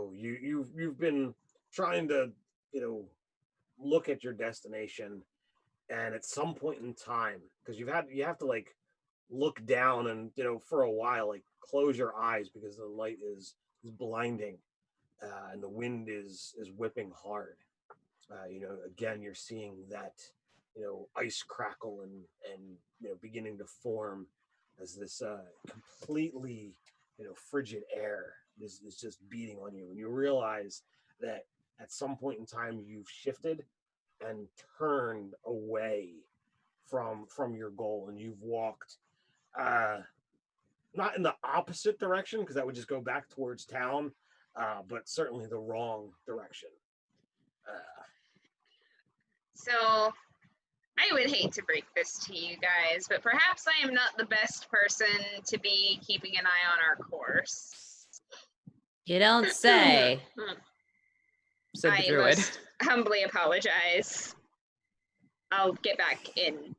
you've been trying to look at your destination, and at some point in time, because you have to like look down and for a while like close your eyes because the light is blinding, and the wind is whipping hard. Again, you're seeing that ice crackle and beginning to form as this completely frigid air is just beating on you, and you realize that at some point in time you've shifted and turned away from your goal, and you've walked not in the opposite direction, because that would just go back towards town, but certainly the wrong direction. So, I would hate to break this to you guys, but perhaps I am not the best person to be keeping an eye on our course. You don't say, said the I druid. most humbly apologize. I'll get back in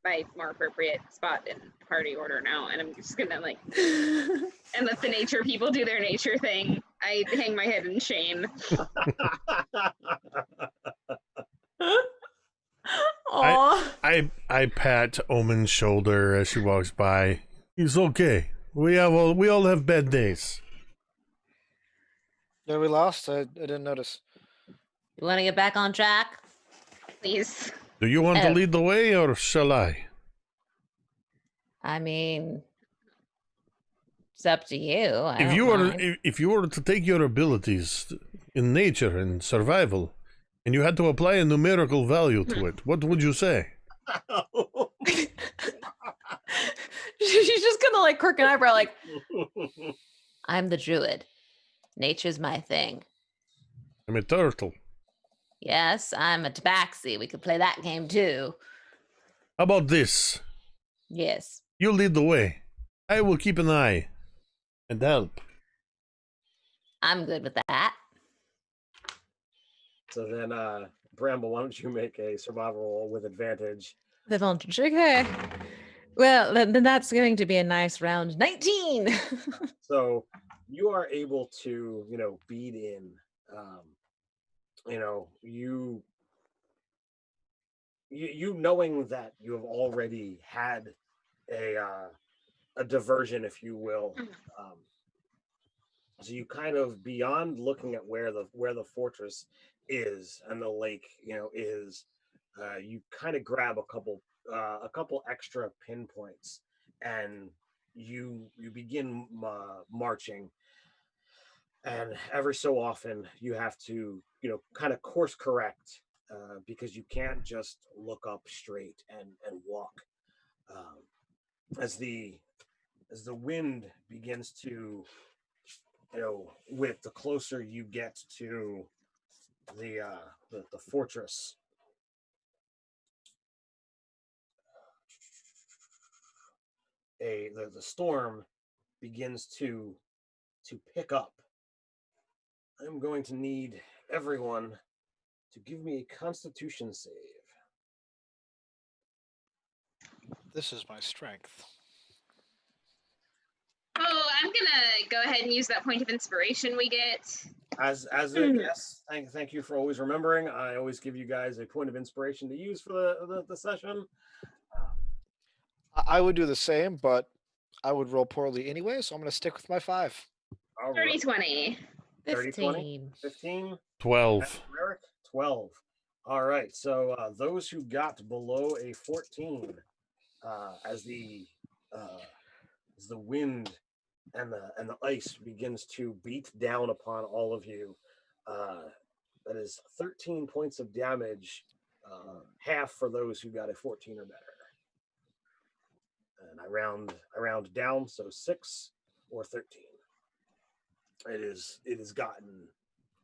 my more appropriate spot in party order now, and I'm just gonna and let the nature people do their nature thing. I hang my head in shame. Aw. I pat Omen's shoulder as she walks by. It's okay. We all have bad days. Yeah, we lost. I didn't notice. You want to get back on track? Please. Do you want to lead the way, or shall I? I mean, it's up to you. If you were to take your abilities in nature and survival, and you had to apply a numerical value to it, what would you say? She's just gonna crook an eyebrow, I'm the druid. Nature's my thing. I'm a turtle. Yes, I'm a tabaxi. We could play that game too. How about this? Yes. You lead the way. I will keep an eye and help. I'm good with that. So then, Bramble, why don't you make a survival roll with advantage? The advantage. Okay. Well, then that's going to be a nice round 19. So you are able to, beat in, you knowing that you have already had a a diversion, if you will. Mhm. So you kind of, beyond looking at where the fortress is and the lake, is, you kind of grab a couple extra pinpoints, and you begin marching. And every so often you have to, kind of course correct, because you can't just look up straight and walk. Um, as the wind begins to, with the closer you get to the fortress, the storm begins to pick up. I'm going to need everyone to give me a Constitution save. This is my strength. Oh, I'm gonna go ahead and use that point of inspiration we get. As a yes, thank you for always remembering. I always give you guys a point of inspiration to use for the session. I would do the same, but I would roll poorly anyway, so I'm going to stick with my 5. All 30 right, 20. 30, 20, 15. 15. 12. Eric, 12. All right, so those who got below a 14, as uh, the wind and the ice begins to beat down upon all of you, uh, that is 13 points of damage, half for those who got a 14 or better. And I round down, so 6 or 13. It has gotten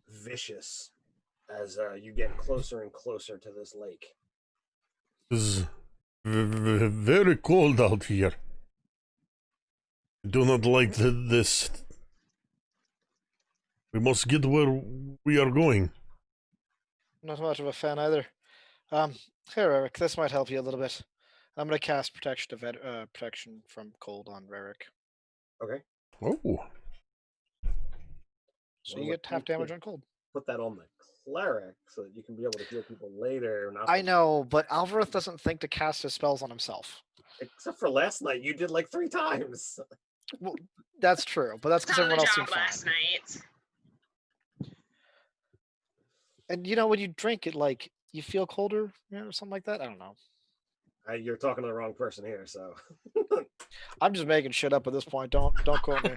vicious as you get closer and closer to this lake. It's very cold out here. I do not like this. We must get where we are going. Not much of a fan either. Here, Eric, this might help you a little bit. I'm going to cast protection from cold on Rarick. Okay. Oh. So Well, you get half damage on cold. Put that on the cleric so that you can be able to heal people later. I know, but Alvareth doesn't think to cast his spells on himself. Except for last night, you did like 3 times. Well, that's true, but that's because On the everyone else job seemed last fine. night. And when you drink it, like you feel colder, or something like that. I don't know. You're talking to the wrong person here, so. I'm just making shit up at this point. Don't quote me.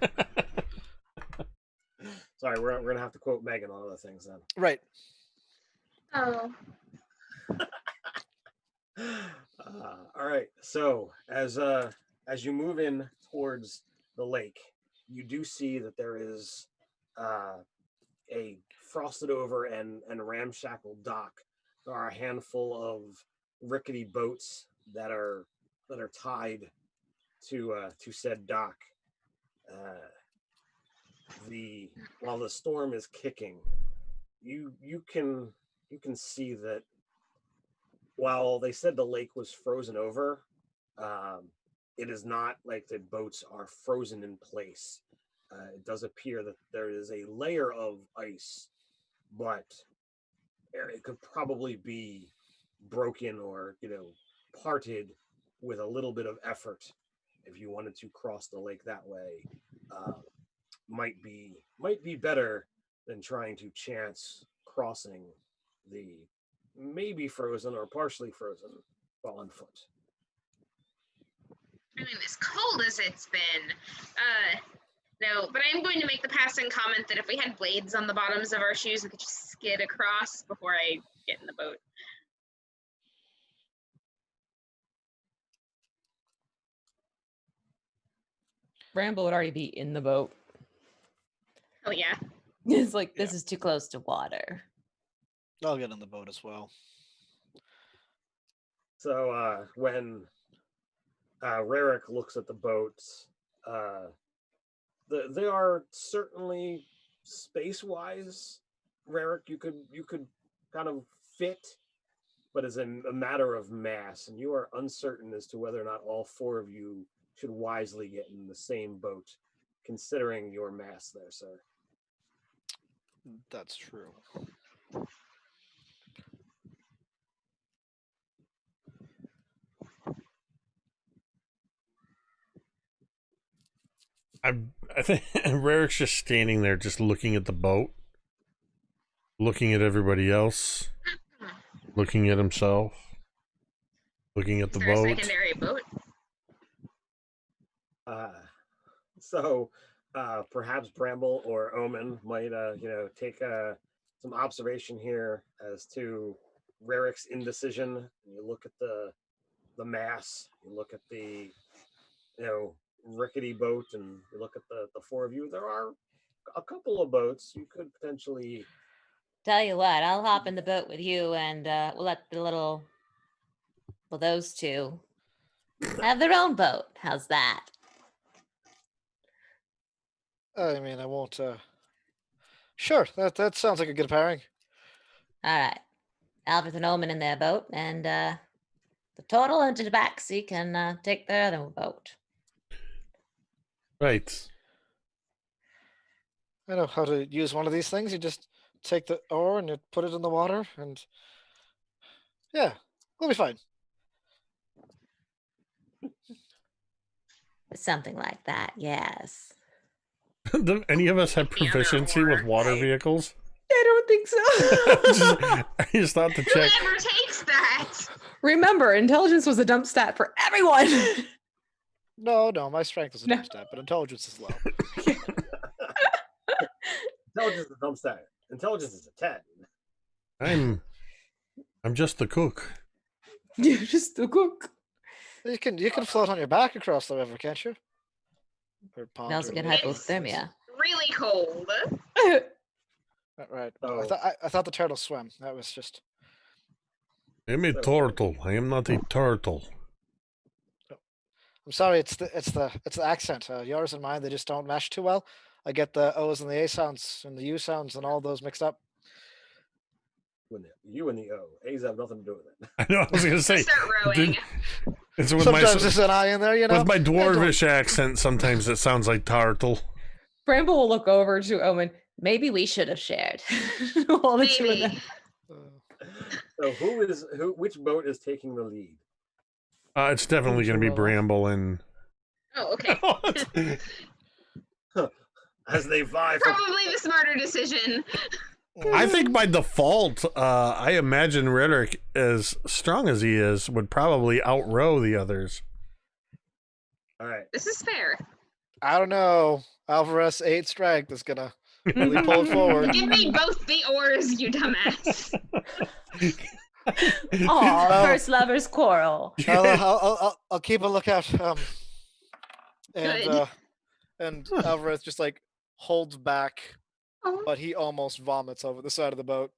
Sorry, we're gonna have to quote Megan on other things then. Right. Oh. All right. So as you move in towards the lake, you do see that there is a frosted over and ramshackle dock. There are a handful of rickety boats that are tied to said dock. While the storm is kicking, you can see that while they said the lake was frozen over, it is not like the boats are frozen in place. It does appear that there is a layer of ice, but it could probably be broken or parted with a little bit of effort if you wanted to cross the lake that way. Might be better than trying to chance crossing the maybe frozen or partially frozen while on foot. I mean, as cold as it's been, no, but I'm going to make the passing comment that if we had blades on the bottoms of our shoes, we could just skid across before I get in the boat. Bramble would already be in the boat. Oh, yeah. It's like, this is too close to water. I'll get in the boat as well. So when Rarick looks at the boats, they are certainly space-wise, Rarick, you could kind of fit, but as a matter of mass, and you are uncertain as to whether or not all 4 of you should wisely get in the same boat, considering your mass there, sir. That's true. I think Rarik's just standing there, just looking at the boat, looking at everybody else, looking at himself, looking at the Is there a boat. secondary boat? So perhaps Bramble or Omen might, take some observation here as to Rarik's indecision. You look at the mass, you look at the, rickety boat, and you look at the four of you. There are a couple of boats you could potentially. Tell you what, I'll hop in the boat with you, and we'll let those two have their own boat. How's that? I mean, I won't. Sure, that sounds like a good pairing. All right. Alfred and Omen in their boat, and the Turtle and Tabaxi can take their other boat. Right. I know how to use one of these things. You just take the oar and you put it in the water, and yeah, we'll be fine. Something like that, yes. Do any of us have The other proficiency with oar. water vehicles? I don't think so. I just thought to check. Whoever takes that. Remember, intelligence was a dump stat for everyone. No, my strength is a No. dump stat, but intelligence is low. Intelligence is a dump stat. Intelligence is a 10. I'm just the cook. You're just a cook. You can float on your back across the river, can't you? Or pond. You also or get whatever. hypothermia. Really cold. Right. Oh. I thought the turtle swam. That was just. I'm a turtle. I am not a turtle. I'm sorry. It's the accent. Yours and mine, they just don't mesh too well. I get the O's and the A sounds and the U sounds and all those mixed up. When the U and the O. A's have nothing to do with it. I know. I was gonna say. Start rowing. It's with Sometimes there's an I in there, you know. with my dwarvish accent. Sometimes it sounds like turtle. Bramble will look over to Omen. Maybe we should have shared. All the two of them. Maybe. So which boat is taking the lead? It's definitely gonna be Bramble and. Oh, okay. As they vie for. Probably the smarter decision. I think by default, I imagine Rhetoric, as strong as he is, would probably outrow the others. All right. This is fair. I don't know. Alvarez 8 strength is gonna really pull it forward. Give me both the oars, you dumbass. Aw, first lovers quarrel. I'll keep a lookout. Good. And Alvarez just like holds back, Oh. but he almost vomits over the side of the boat.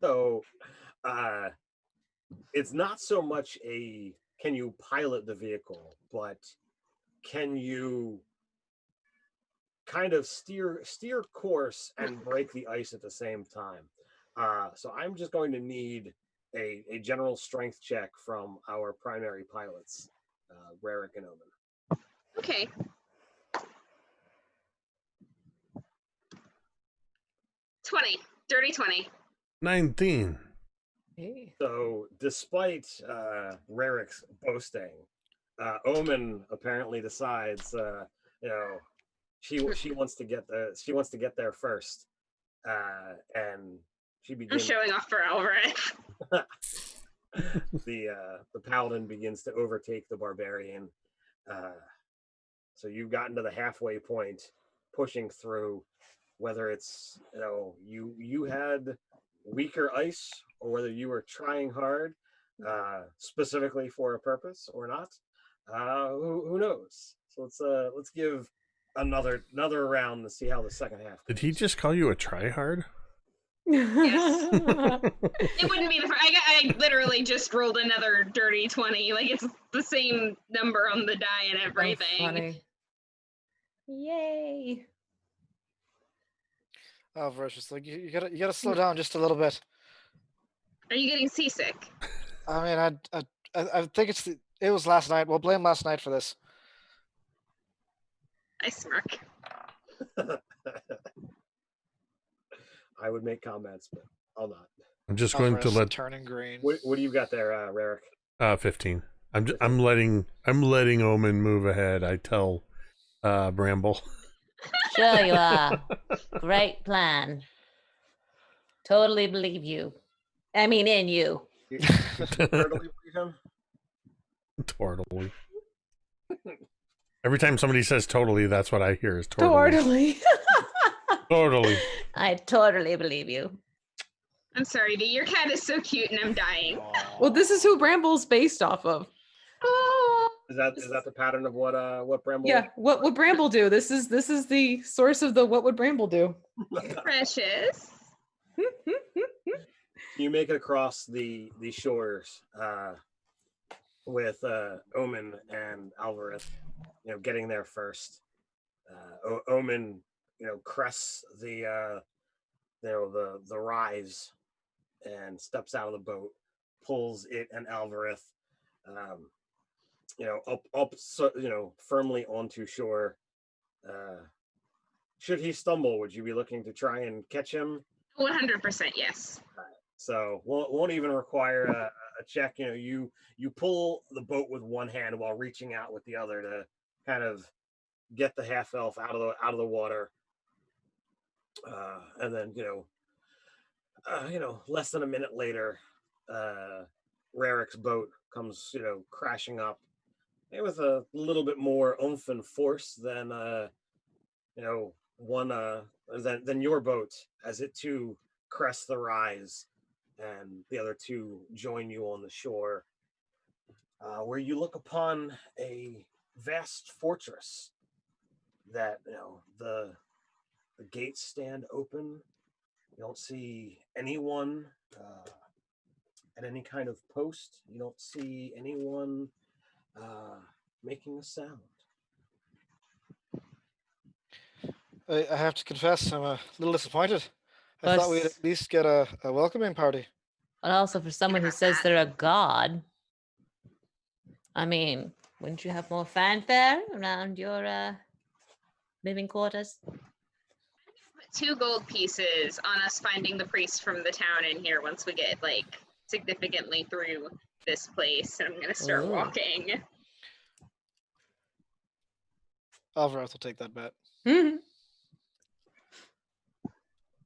So, it's not so much a can you pilot the vehicle, but can you kind of steer course and break the ice at the same time? So I'm just going to need a general strength check from our primary pilots, Rarick and Omen. Okay. Dirty 20. 19. Hey. So, despite Rarick's boasting, Omen apparently decides, she wants to get there first, and she I'm begins. showing off for Alvarez. The paladin begins to overtake the barbarian. So you've gotten to the halfway point, pushing through. Whether it's you had weaker ice, or whether you were trying hard specifically for a purpose or not, who knows? So let's give another round to see how the second half goes. Did he just call you a tryhard? Yes. It wouldn't be the first. I literally just rolled another dirty 20. Like, it's the same number on the die and everything. Funny. Yay. Alvarez just like you gotta slow down just a little bit. Are you getting seasick? I mean, I think it was last night. We'll blame last night for this. I smirk. I would make comments, but I'll not. I'm just going to Alvarez let turning green. What do you got there, Rarick? 15. I'm letting Omen move ahead. I tell Bramble. Sure you are. Great plan. Totally believe you. I mean, in you. You totally believe him? Totally. Every time somebody says totally, that's what I hear is totally. Totally. Totally. I totally believe you. I'm sorry, but your cat is so cute and I'm dying. Well, this is who Bramble's based off of. Oh, Is that the pattern of what Bramble? Yeah, what would Bramble do? This is the source of the what would Bramble do? precious. You make it across the shores with Omen and Alvarez, getting there first. Omen, crests the the rise and steps out of the boat, pulls it and Alvarez, up firmly onto shore. Should he stumble, would you be looking to try and catch him? 100% yes. So won't even require a check. You pull the boat with one hand while reaching out with the other to kind of get the half elf out of the water, and then less than a minute later, Rarik's boat comes crashing up. It was a little bit more oomph and force than one than your boat, as it too crests the rise, and the other two join you on the shore, where you look upon a vast fortress that the gates stand open. You don't see anyone at any kind of post. You don't see anyone making a sound. I have to confess, I'm a little disappointed. I thought we'd at least get a welcoming party. But also for someone who says they're a god. I mean, wouldn't you have more fanfare around your living quarters? Put 2 gold pieces on us finding the priest from the town in here once we get significantly through this place, and I'm gonna start Ooh. walking. Alvarez will take that bet. Mhm.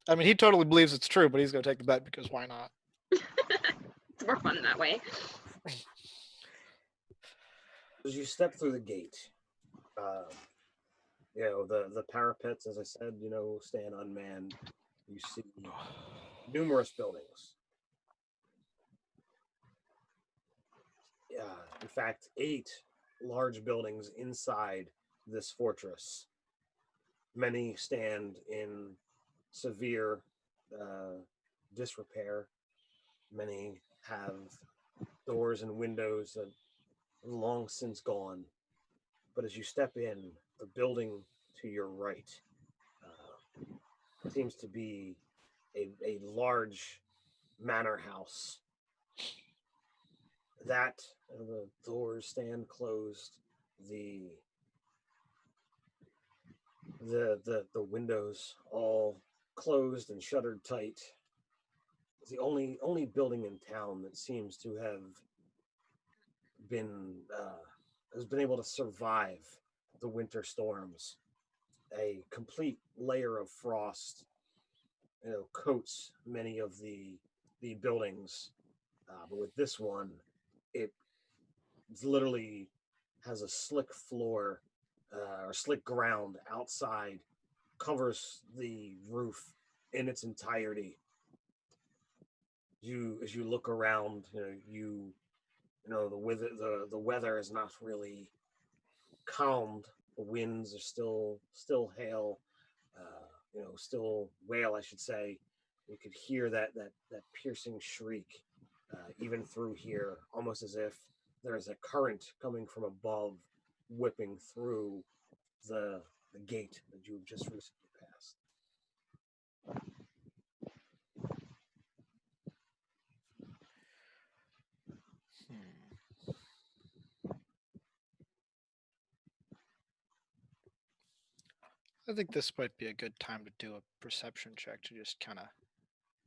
I mean, he totally believes it's true, but he's going to take the bet because why not? It's more fun that way. As you step through the gate, the parapets, as I said, stand unmanned. You see numerous buildings. In fact, 8 large buildings inside this fortress. Many stand in severe disrepair. Many have doors and windows that have long since gone. But as you step in, the building to your right seems to be a large manor house. That the doors stand closed. The windows all closed and shuttered tight. It's the only building in town that seems to have been able to survive the winter storms. A complete layer of frost, coats many of the buildings, but with this one, it literally has a slick floor or slick ground outside, covers the roof in its entirety. As you look around, the weather is not really calmed. The winds are still hail, still wail, I should say. You could hear that piercing shriek even through here, almost as if there is a current coming from above, whipping through the gate that you have just recently passed. I think this might be a good time to do a perception check to just kind of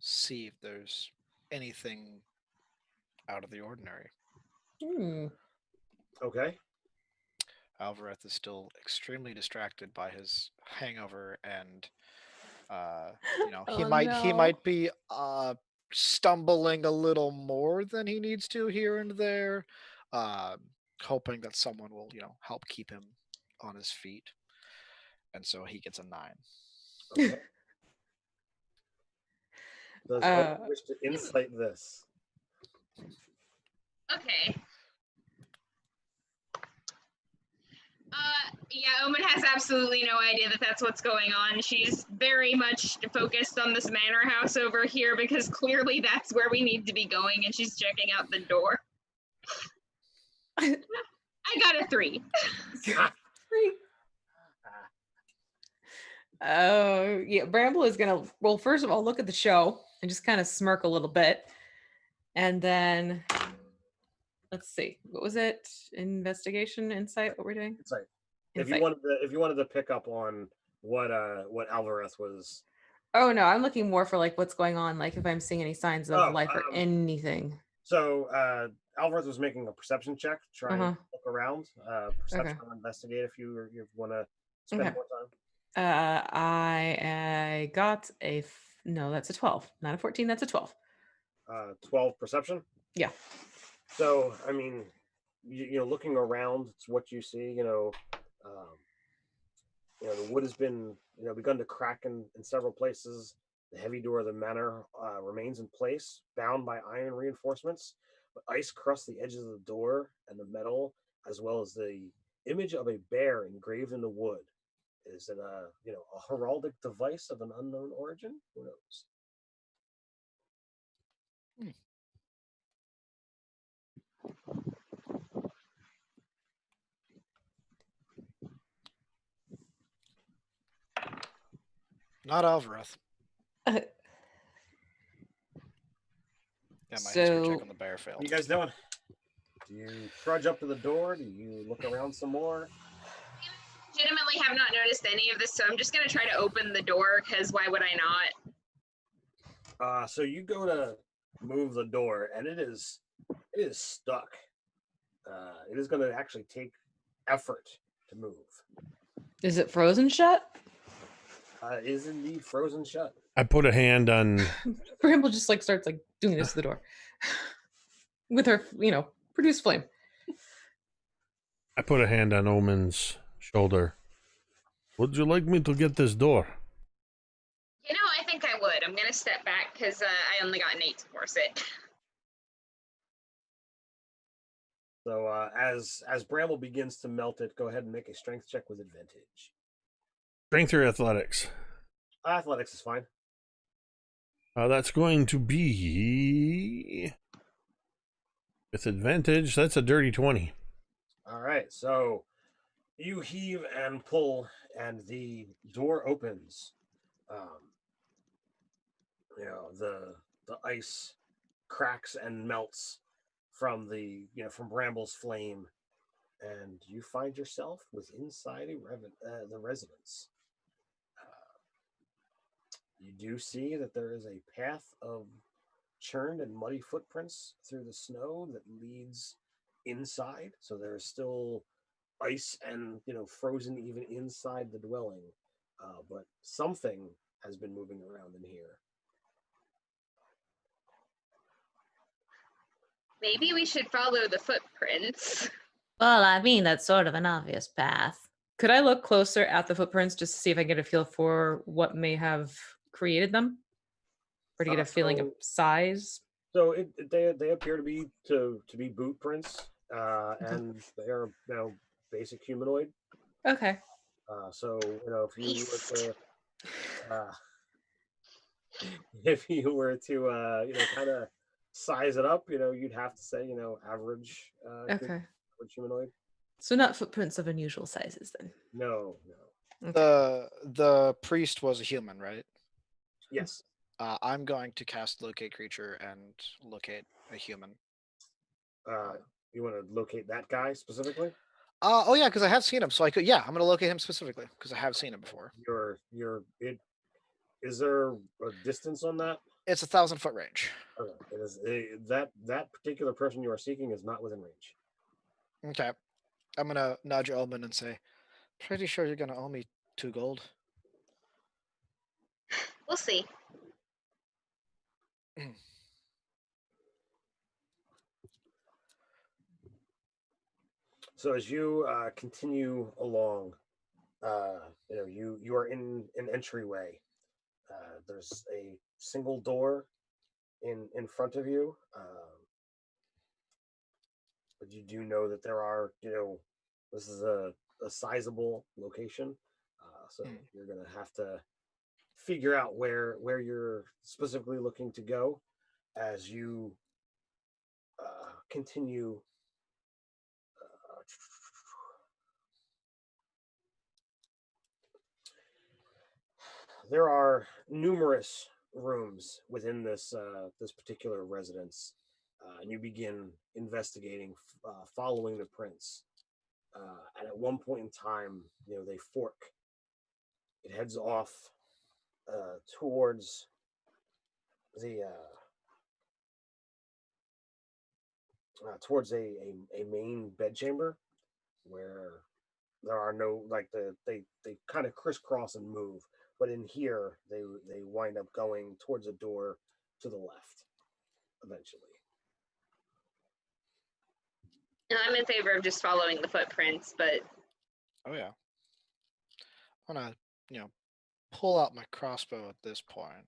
see if there's anything out of the ordinary. Hmm. Okay. Alvarez is still extremely distracted by his hangover, and he Oh might no. be stumbling a little more than he needs to here and there, uh, hoping that someone will help keep him on his feet, and so he gets a 9. Okay. Does Uh, Owen wish to insight this? Okay. Yeah, Omen has absolutely no idea that that's what's going on. She's very much focused on this manor house over here because clearly that's where we need to be going, and she's checking out the door. I got a 3. Oh, yeah. Bramble is gonna, well, first of all, look at the show and just kind of smirk a little bit. And then let's see. What was it? Investigation, insight, what we're doing? Insight. Insight. If you wanted to pick up on what Alvarez was. Oh no, I'm looking more for like what's going on, like if I'm seeing any signs of life or anything. So Alvarez was making a perception check, trying to look around. Perception or investigate if you want to spend more time. I got no, that's a 12, not a 14. That's a 12. 12 perception. Yeah. So I mean, looking around, it's what you see. The wood has been begun to crack in several places. The heavy door of the manor remains in place, bound by iron reinforcements. But ice crust the edges of the door and the metal, as well as the image of a bear engraved in the wood. Is it a heraldic device of an unknown origin? Who knows? Not Alvarez. Yeah, my history check on the bear failed. What are you guys doing? Do you trudge up to the door? Do you look around some more? Legitimately have not noticed any of this, so I'm just going to try to open the door, because why would I not? So you go to move the door, and it is stuck. It is going to actually take effort to move. Is it frozen shut? It is indeed frozen shut. I put a hand on. Bramble just like starts like doing this to the door with her, produce flame. I put a hand on Omen's shoulder. Would you like me to get this door? I think I would. I'm going to step back because I only got an 8 to force it. So as Bramble begins to melt it, go ahead and make a strength check with advantage. Strength or athletics? Athletics is fine. That's going to be with advantage. That's a dirty 20. All right, so you heave and pull, and the door opens. The ice cracks and melts from from Bramble's flame, and you find yourself inside the residence. You do see that there is a path of churned and muddy footprints through the snow that leads inside. So there is still ice and frozen even inside the dwelling, but something has been moving around in here. Maybe we should follow the footprints. Well, I mean, that's sort of an obvious path. Could I look closer at the footprints just to see if I get a feel for what may have created them, or to get a feeling of size? So they appear to be boot prints, and they are basic humanoid. Okay. So if you were to kind of size it up, you'd have to say average. Okay. Average humanoid. So not footprints of unusual sizes then. No. Okay. The priest was a human, right? Yes. I'm going to cast locate creature and locate a human. You want to locate that guy specifically? Oh yeah, because I have seen him, so I could. Yeah, I'm going to locate him specifically because I have seen him before. Is there a distance on that? It's 1,000-foot range. Okay. It is that particular person you are seeking is not within range. Okay. I'm gonna nudge Omen and say, "Pretty sure you're gonna owe me 2 gold." We'll see. So as you continue along, you are in an entryway. There's a single door in front of you, but you do know that there are this is a sizable location, so you're gonna have to figure out where you're specifically looking to go as you continue. There are numerous rooms within this particular residence, and you begin investigating, following the prints. And at one point in time, they fork. It heads off towards the towards a main bedchamber where there are no they kind of crisscross and move, but in here they wind up going towards a door to the left eventually. And I'm in favor of just following the footprints, but Oh yeah. I'm gonna, pull out my crossbow at this point.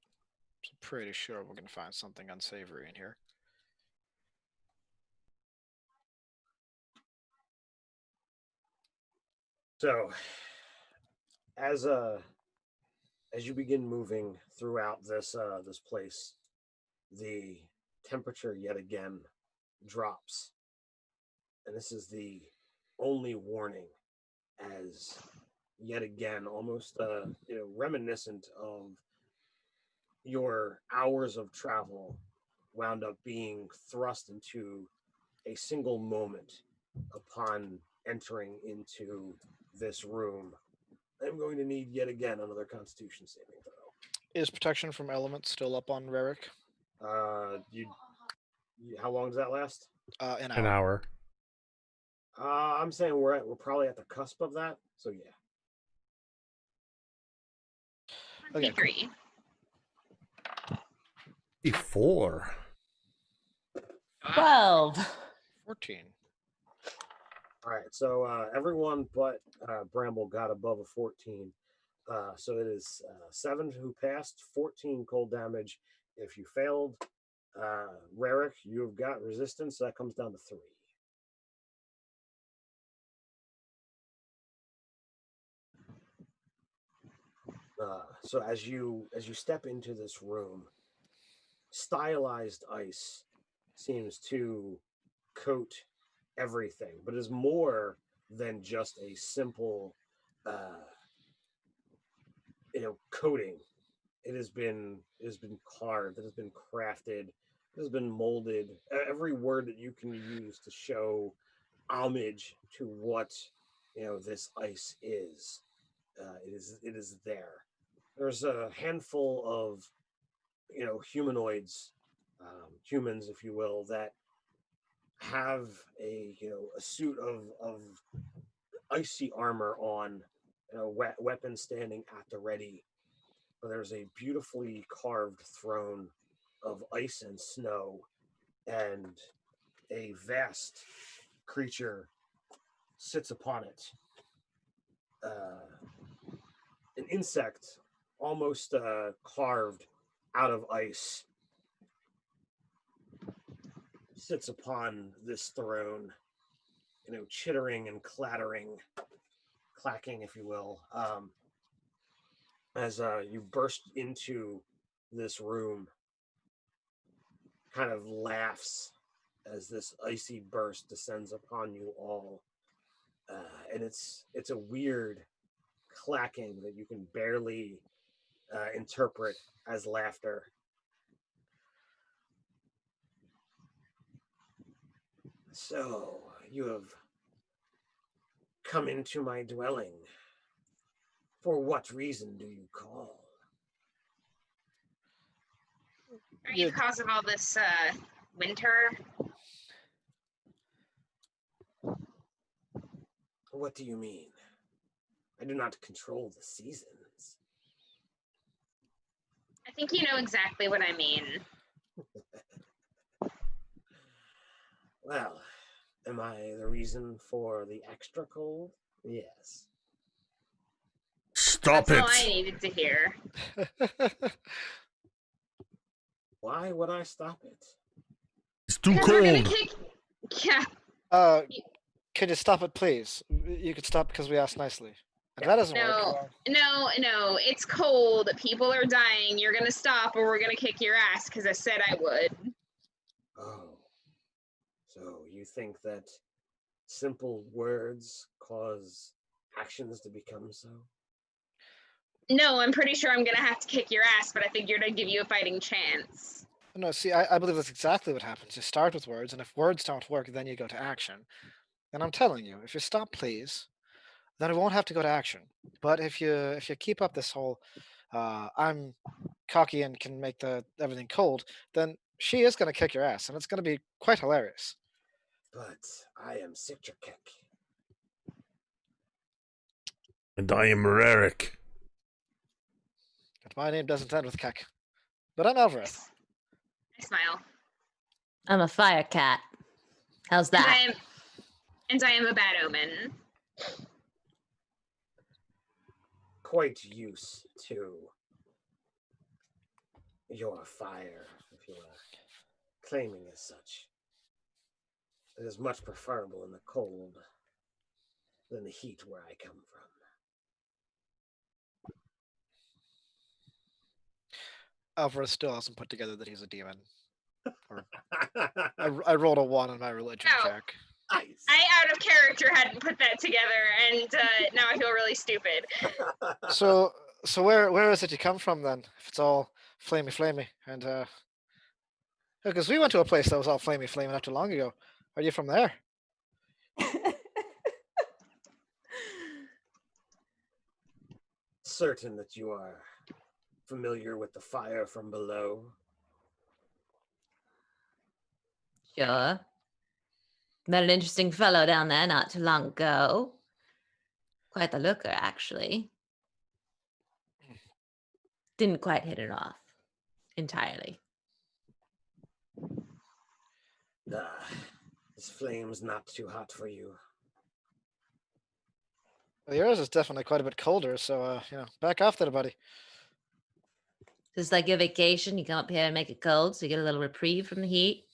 So I'm pretty sure we're gonna find something unsavory in here. So as you begin moving throughout this place, the temperature yet again drops, and this is the only warning, as yet again, almost reminiscent of your hours of travel, wound up being thrust into a single moment upon entering into this room. I'm going to need yet again another Constitution saving throw. Is protection from elements still up on Rarick? How long does that last? An hour. An hour. I'm saying we're probably at the cusp of that. So yeah. Okay, cool. 23. 4. 12. 14. All right. So everyone but Bramble got above a 14. So it is 7 who passed, 14 cold damage. If you failed, Rarick, you have got resistance. So that comes down to 3. So as you step into this room, stylized ice seems to coat everything, but is more than just a simple, coating. It has been carved. It has been crafted. It has been molded. Every word that you can use to show homage to what this ice is. It is there. There's a handful of humanoids, humans, if you will, that have a suit of icy armor on, weapons standing at the ready. But there's a beautifully carved throne of ice and snow, and a vast creature sits upon it. An insect, almost carved out of ice, sits upon this throne, chittering and clattering, clacking, if you will, as you burst into this room. Kind of laughs as this icy burst descends upon you all, and it's a weird clacking that you can barely interpret as laughter. So, you have come into my dwelling. For what reason do you call? Are you the cause of all this winter? What do you mean? I do not control the seasons. I think you know exactly what I mean. Well, am I the reason for the extra cold? Yes. Stop That's all I it. needed to hear. Why would I stop it? It's too Because we're gonna cold. kick. Yeah. Could you stop it, please? You could stop because we asked nicely. If Yeah. that doesn't work, No, well, no. It's cold. People are dying. You're gonna stop, or we're gonna kick your ass. Because I said I would. Oh. So you think that simple words cause actions to become so? No, I'm pretty sure I'm gonna have to kick your ass, but I figured I'd give you a fighting chance. no. See, I believe that's exactly what happens. You start with words, and if words don't work, then you go to action. And I'm telling you, if you stop, please, then we won't have to go to action. But if you keep up this whole, I'm cocky and can make the everything cold, then she is going to kick your ass, and it's going to be quite hilarious. But I am Citric. And I am Raric. And my name doesn't end with Keck, but I'm Elvereth. I smile. I'm a fire cat. How's And I that? am a bad omen. Quite used to your fire, if you are claiming as such. It is much preferable in the cold than the heat where I come from. Elvereth still hasn't put together that he's a demon. I rolled a 1 on my religion Oh. check. Nice. I, out of character, hadn't put that together, and now I feel really stupid. So where is it you come from then? If it's all flamey, and because we went to a place that was all flamey not too long ago. Are you from there? Certain that you are familiar with the fire from below. Sure. Met an interesting fellow down there not too long ago. Quite the looker, actually. Didn't quite hit it off entirely. This flame's not too hot for you. Well, yours is definitely quite a bit colder, so back off there, buddy. Just like your vacation, you come up here and make it cold, so you get a little reprieve from the heat.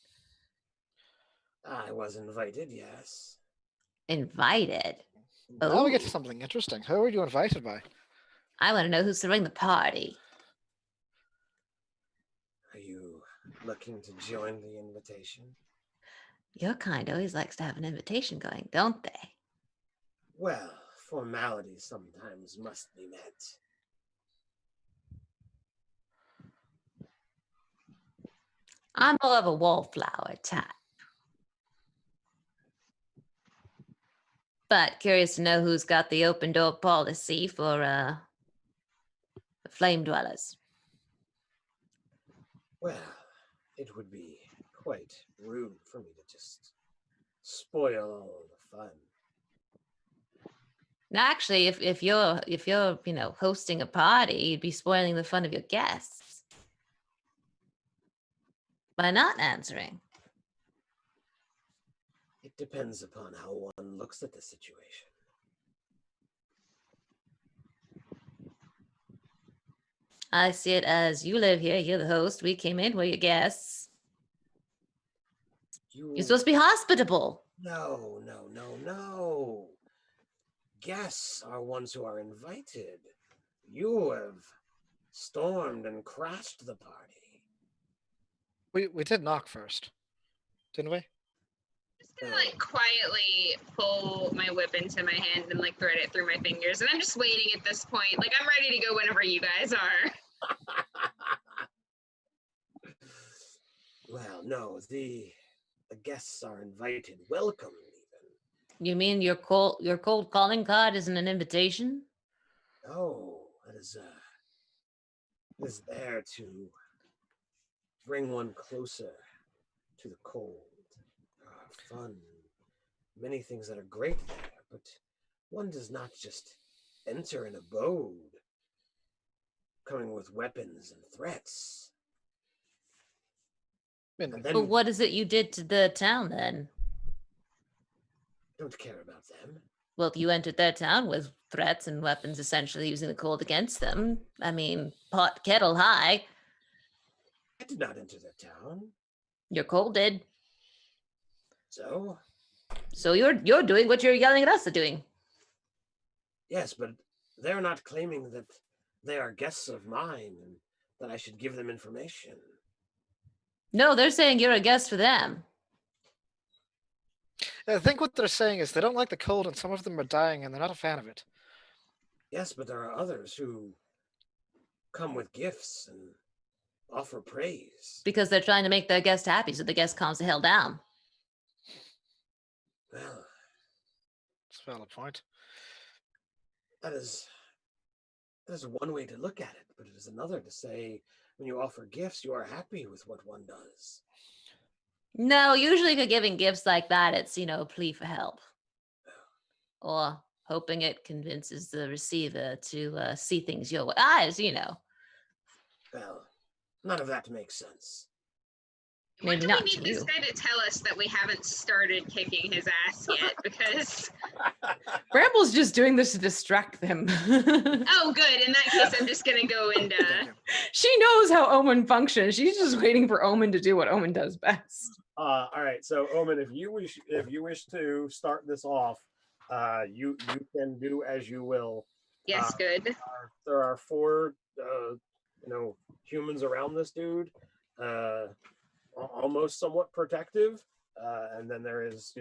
I was invited, yes. Invited? Now we get to Oh. something interesting. Who were you invited by? I want to know who's throwing the party. Are you looking to join the invitation? Your kind always likes to have an invitation going, don't they? Well, formalities sometimes must be met. I'm more of a wallflower type. But curious to know who's got the open door policy for flame dwellers. Well, it would be quite rude for me to just spoil all the fun. Now, actually, if you're hosting a party, you'd be spoiling the fun of your guests by not answering. It depends upon how one looks at the situation. I see it as you live here, you're the host, we came in, we're your guests. You're supposed to be hospitable. No. Guests are ones who are invited. You have stormed and crashed the party. We did knock first, didn't we? Just gonna quietly pull my whip into my hand and thread it through my fingers, and I'm just waiting at this point. I'm ready to go whenever you guys are. Well, no, the guests are invited, welcome even. You mean your cold calling card isn't an invitation? No, it is there to bring one closer to the cold. Fun, many things that are great there, but one does not just enter an abode coming with weapons and threats. And And But then what is it you did to the town then? don't care about them. Well, you entered their town with threats and weapons, essentially using the cold against them. I mean, pot kettle high. I did not enter their town. Your cold did. So, So you're doing what you're yelling at us at doing. yes, but they're not claiming that they are guests of mine and that I should give them information. No, they're saying you're a guest for them. I think what they're saying is they don't like the cold, and some of them are dying, and they're not a fan of it. Yes, but there are others who come with gifts and offer praise. Because they're trying to make their guest happy, so the guest calms the hell down. Well, It's a valid point. that is one way to look at it, but it is another to say when you offer gifts, you are happy with what one does. No, usually if you're giving gifts like that, it's, a plea for help. Or hoping it convinces the receiver to see things your eyes, Well, none of that makes sense. When Maybe do not we to need this you. guy to tell us that we haven't started kicking his ass yet? Because Bramble's just doing this to distract them. oh, good. In that case, I'm just gonna go and Thank you. She knows how Omen functions. She's just waiting for Omen to do what Omen does best. All right, so Omen, if you wish to start this off, you can do as you will. yes, good. There are 4 humans around this dude, almost somewhat protective, and then there is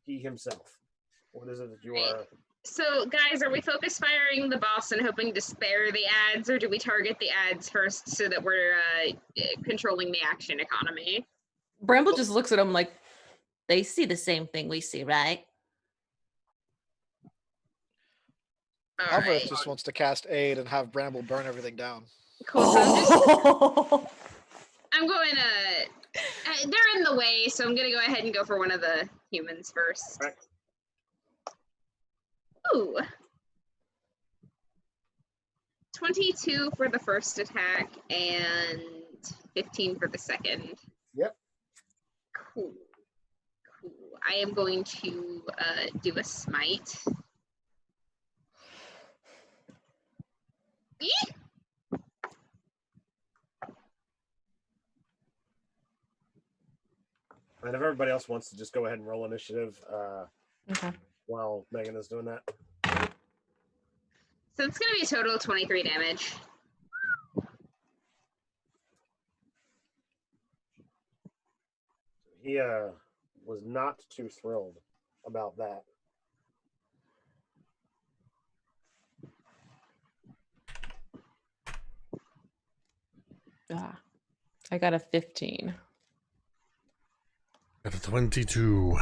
he himself. What is it that you Right. are? So, guys, are we focus firing the boss and hoping to spare the ads, or do we target the ads first so that we're controlling the action economy? Bramble just looks at him like, they see the same thing we see, right? All Alvarez right, just wants to cast aid and have Bramble burn everything down. cool. So I'm going to. They're in the way, so I'm going to go ahead and go for one of the humans first. Right. Ooh. 22 for the first attack and 15 for the second. Yep. Cool. I am going to do a smite. Eek! And if everybody else wants to just go ahead and roll initiative Okay. while Megan is doing that. So it's going to be a total of 23 damage. He was not too thrilled about that. I got a 15. Got a 22.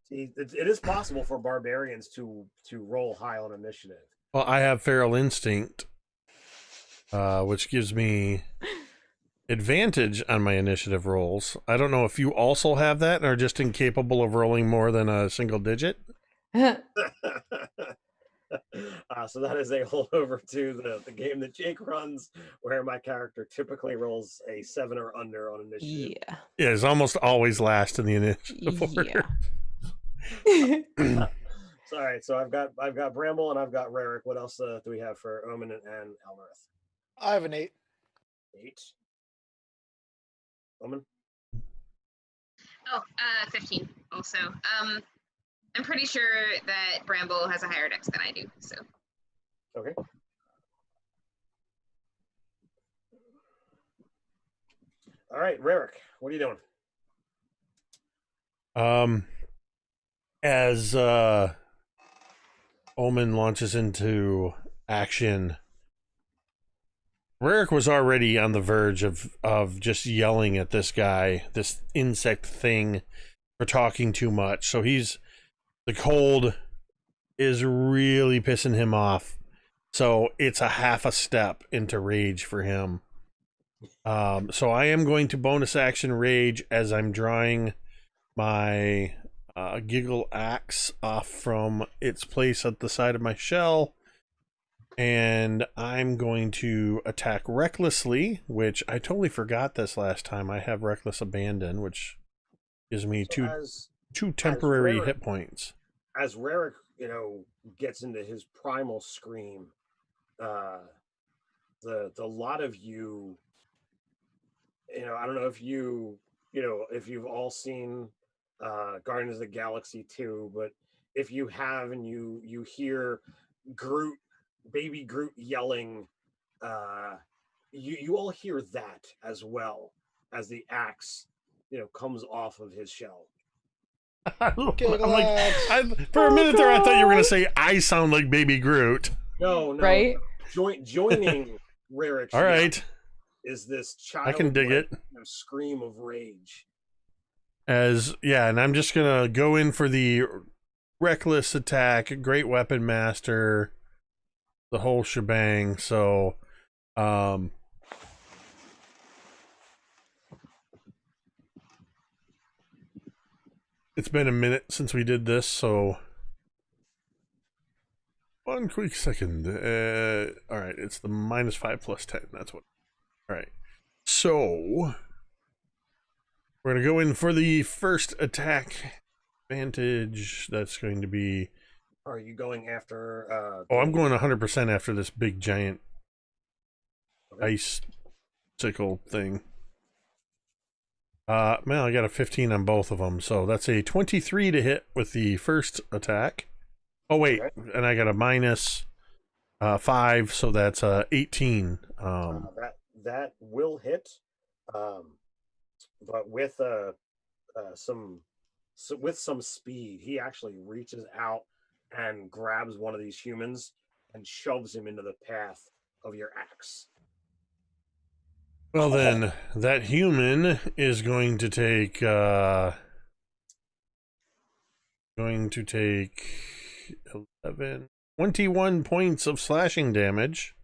See, it is possible for barbarians to roll high on initiative. Well, I have Feral Instinct, which gives me advantage on my initiative rolls. I don't know if you also have that and are just incapable of rolling more than a single digit. So that is a holdover to the game that Jake runs, where my character typically rolls a 7 or under on initiative. Yeah. Yeah, it's almost always last in the initiative order. Yeah. So, all right, so I've got Bramble and I've got Rarick. What else do we have for Omen and Almarith? I have an 8. 8. Omen. Oh, 15 also. I'm pretty sure that Bramble has a higher dex than I do, so. Okay. All right, Rarick, what are you doing? As Omen launches into action, Rarick was already on the verge of just yelling at this guy, this insect thing, for talking too much. So the cold is really pissing him off. So it's a half a step into rage for him. So I am going to bonus action rage as I'm drawing my giggle axe off from its place at the side of my shell. And I'm going to attack recklessly, which I totally forgot this last time. I have reckless abandon, which gives me two temporary hit points. As Rarick, gets into his primal scream, the lot of you, I don't know if if you've all seen Guardians of the Galaxy 2, but if you have and you hear Groot, baby Groot yelling, you all hear that as well as the axe, comes off of his shell. I'm like, for a minute there, I thought you were gonna say I sound like Baby Groot. No, right? Joining Rarick's all right is this child. I can dig it. Scream of rage. And I'm just gonna go in for the reckless attack, great weapon master, the whole shebang. So, it's been a minute since we did this, so one quick second. All right, it's the -5 + 10. That's what. All right, so we're gonna go in for the first attack advantage. That's going to be. Are you going after? I'm going 100% after this big giant ice sickle thing. Man, I got a 15 on both of them, so that's a 23 to hit with the first attack. Oh wait, and I got a -5, so that's 18. That will hit, but with some speed, he actually reaches out and grabs one of these humans and shoves him into the path of your axe. Well then, that human is going to take 21 points of slashing damage.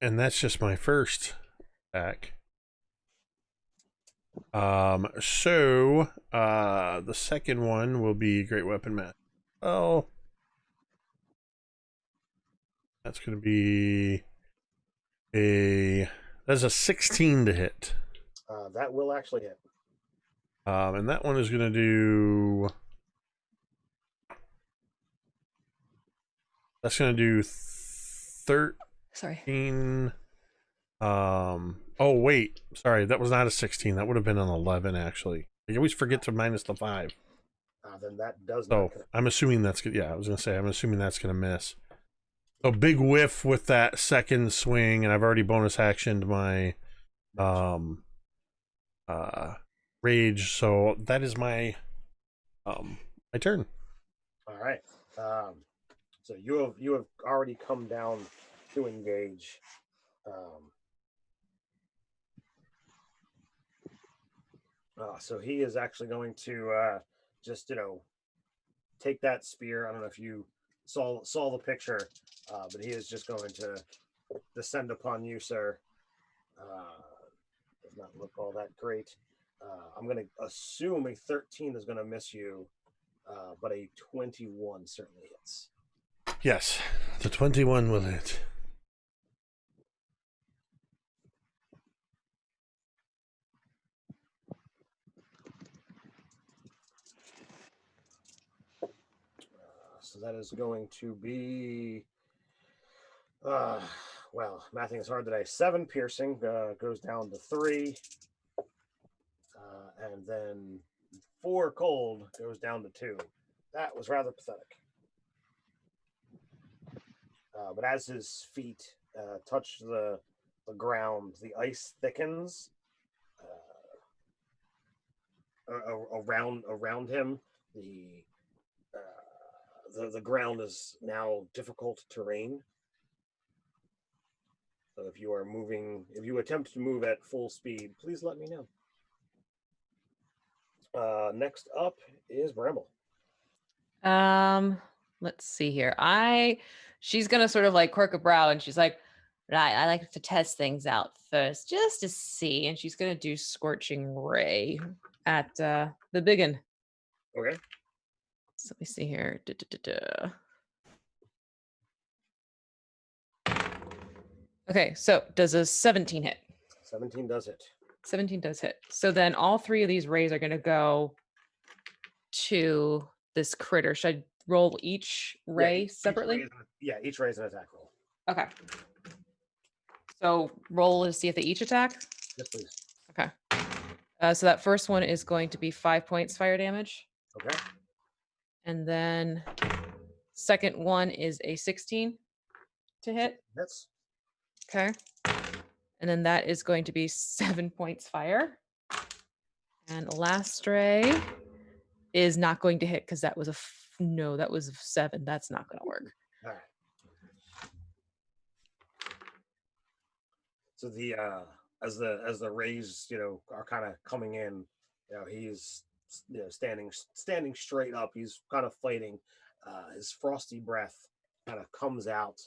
And that's just my first attack. So the second one will be Great Weapon Master. Oh, that's going to be that's a 16 to hit. That will actually hit. And that one is going to do. That's going to do 13. Sorry. Oh wait, sorry, that was not a 16. That would have been an 11 actually. I always forget to minus the 5. Then that does. So I'm assuming that's good. Yeah, I was gonna say I'm assuming that's gonna miss. So big whiff with that second swing, and I've already bonus actioned my rage. So that is my my turn. All right. So you have already come down to engage. So he is actually going to just take that spear. I don't know if you saw the picture, but he is just going to descend upon you, sir. Does not look all that great. I'm going to assume a 13 is going to miss you, but a 21 certainly hits. Yes, the 21 will hit. So that is going to be, well, mathing is hard today. 7 piercing goes down to 3, and then 4 cold goes down to 2. That was rather pathetic. But as his feet touch the ground, the ice thickens around him. The ground is now difficult terrain. So if you attempt to move at full speed, please let me know. Next up is Bramble. Let's see here. She's gonna sort of like quirk a brow, and she's like, right, I like to test things out first, just to see. And she's gonna do Scorching Ray. at the big one. Okay. So let me see here. Okay, so does a 17 hit? 17 does hit. 17 does hit. So then all three of these rays are going to go to this critter. Should I roll each ray separately? Each ray is an attack roll. Okay. So roll to see if they each attack. Yes, please. Okay. So that first one is going to be 5 points fire damage. Okay. And then second one is a 16 to hit. That's Okay. And then that is going to be 7 points fire. And the last ray is not going to hit because that was no, that was 7. That's not going to work. all right. So the as the rays, are kind of coming in, he's standing straight up. He's kind of fighting. His frosty breath kind of comes out,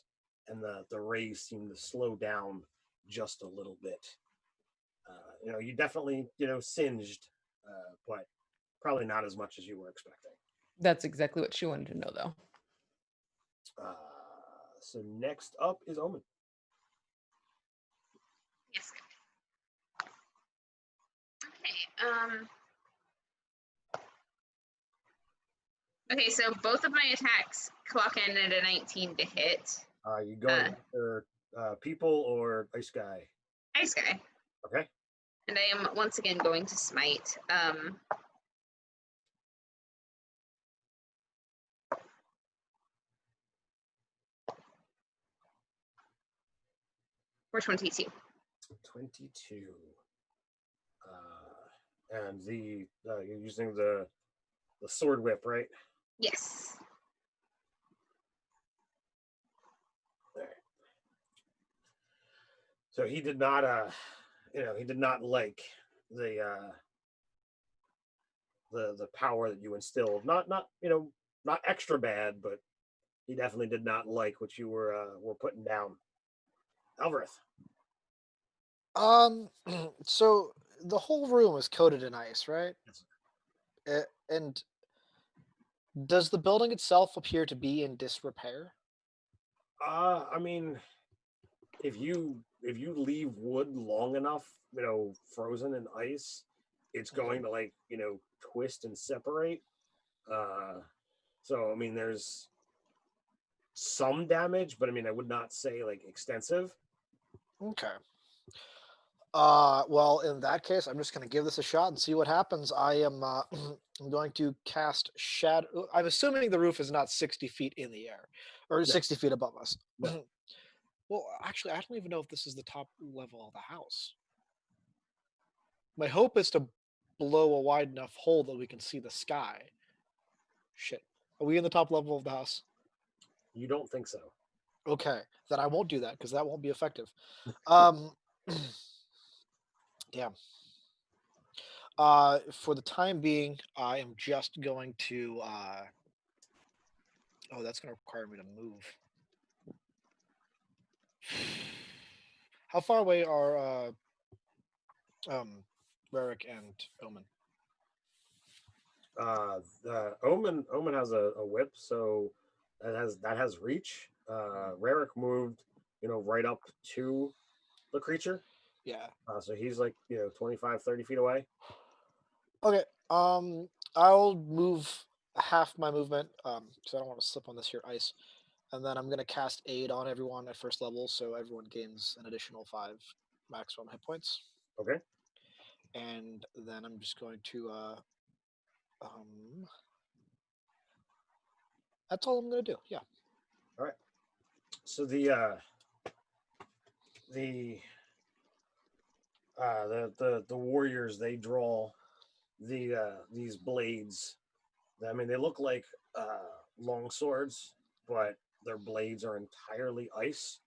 and the rays seem to slow down just a little bit. You definitely singed, but probably not as much as you were expecting. That's exactly what she wanted to know, though. So next up is Omen. Yes. Okay. Okay, so both of my attacks clock in at a 19 to hit. You going after people or ice guy? Ice guy. Okay. And I am once again going to smite. For 22. 22. And you're using the sword whip, right? Yes. All right. So he did not he did not like the power that you instilled. Not extra bad, but he definitely did not like what you were putting down. Alvarez. So the whole room is coated in ice, right? Yes. And does the building itself appear to be in disrepair? I mean, if you leave wood long enough, frozen in ice, it's going to twist and separate. So I mean, there's some damage, but I mean, I would not say extensive. Okay. Well, in that case, I'm just going to give this a shot and see what happens. I am I'm going to cast shadow. I'm assuming the roof is not 60 feet in the air, or 60 feet above us. No. Well, actually, I don't even know if this is the top level of the house. My hope is to blow a wide enough hole that we can see the sky. Shit. Are we in the top level of the house? You don't think so? Okay, then I won't do that because that won't be effective. Damn. For the time being, I am just going to. Oh, that's going to require me to move. How far away are Rarick and Omen? The Omen has a whip, so that has reach. Rarick moved, right up to the creature. Yeah. So he's 25, 30 feet away. Okay. I'll move half my movement, because I don't want to slip on this here ice, and then I'm gonna cast Aid on everyone at first level, so everyone gains an additional 5 maximum hit points. Okay. And then I'm just going to that's all I'm gonna do. Yeah. All right. So the warriors, they draw these blades. I mean, they look like long swords, but their blades are entirely ice.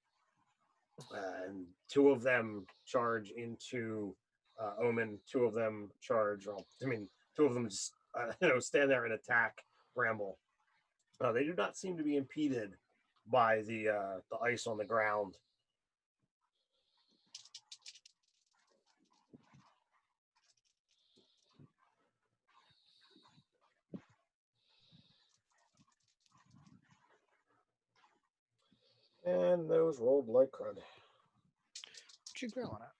And 2 of them charge into Omen. 2 of them charge. Well, I mean, 2 of them just stand there and attack Bramble. They do not seem to be impeded by the ice on the ground. And those rolled like crud. What you growling at?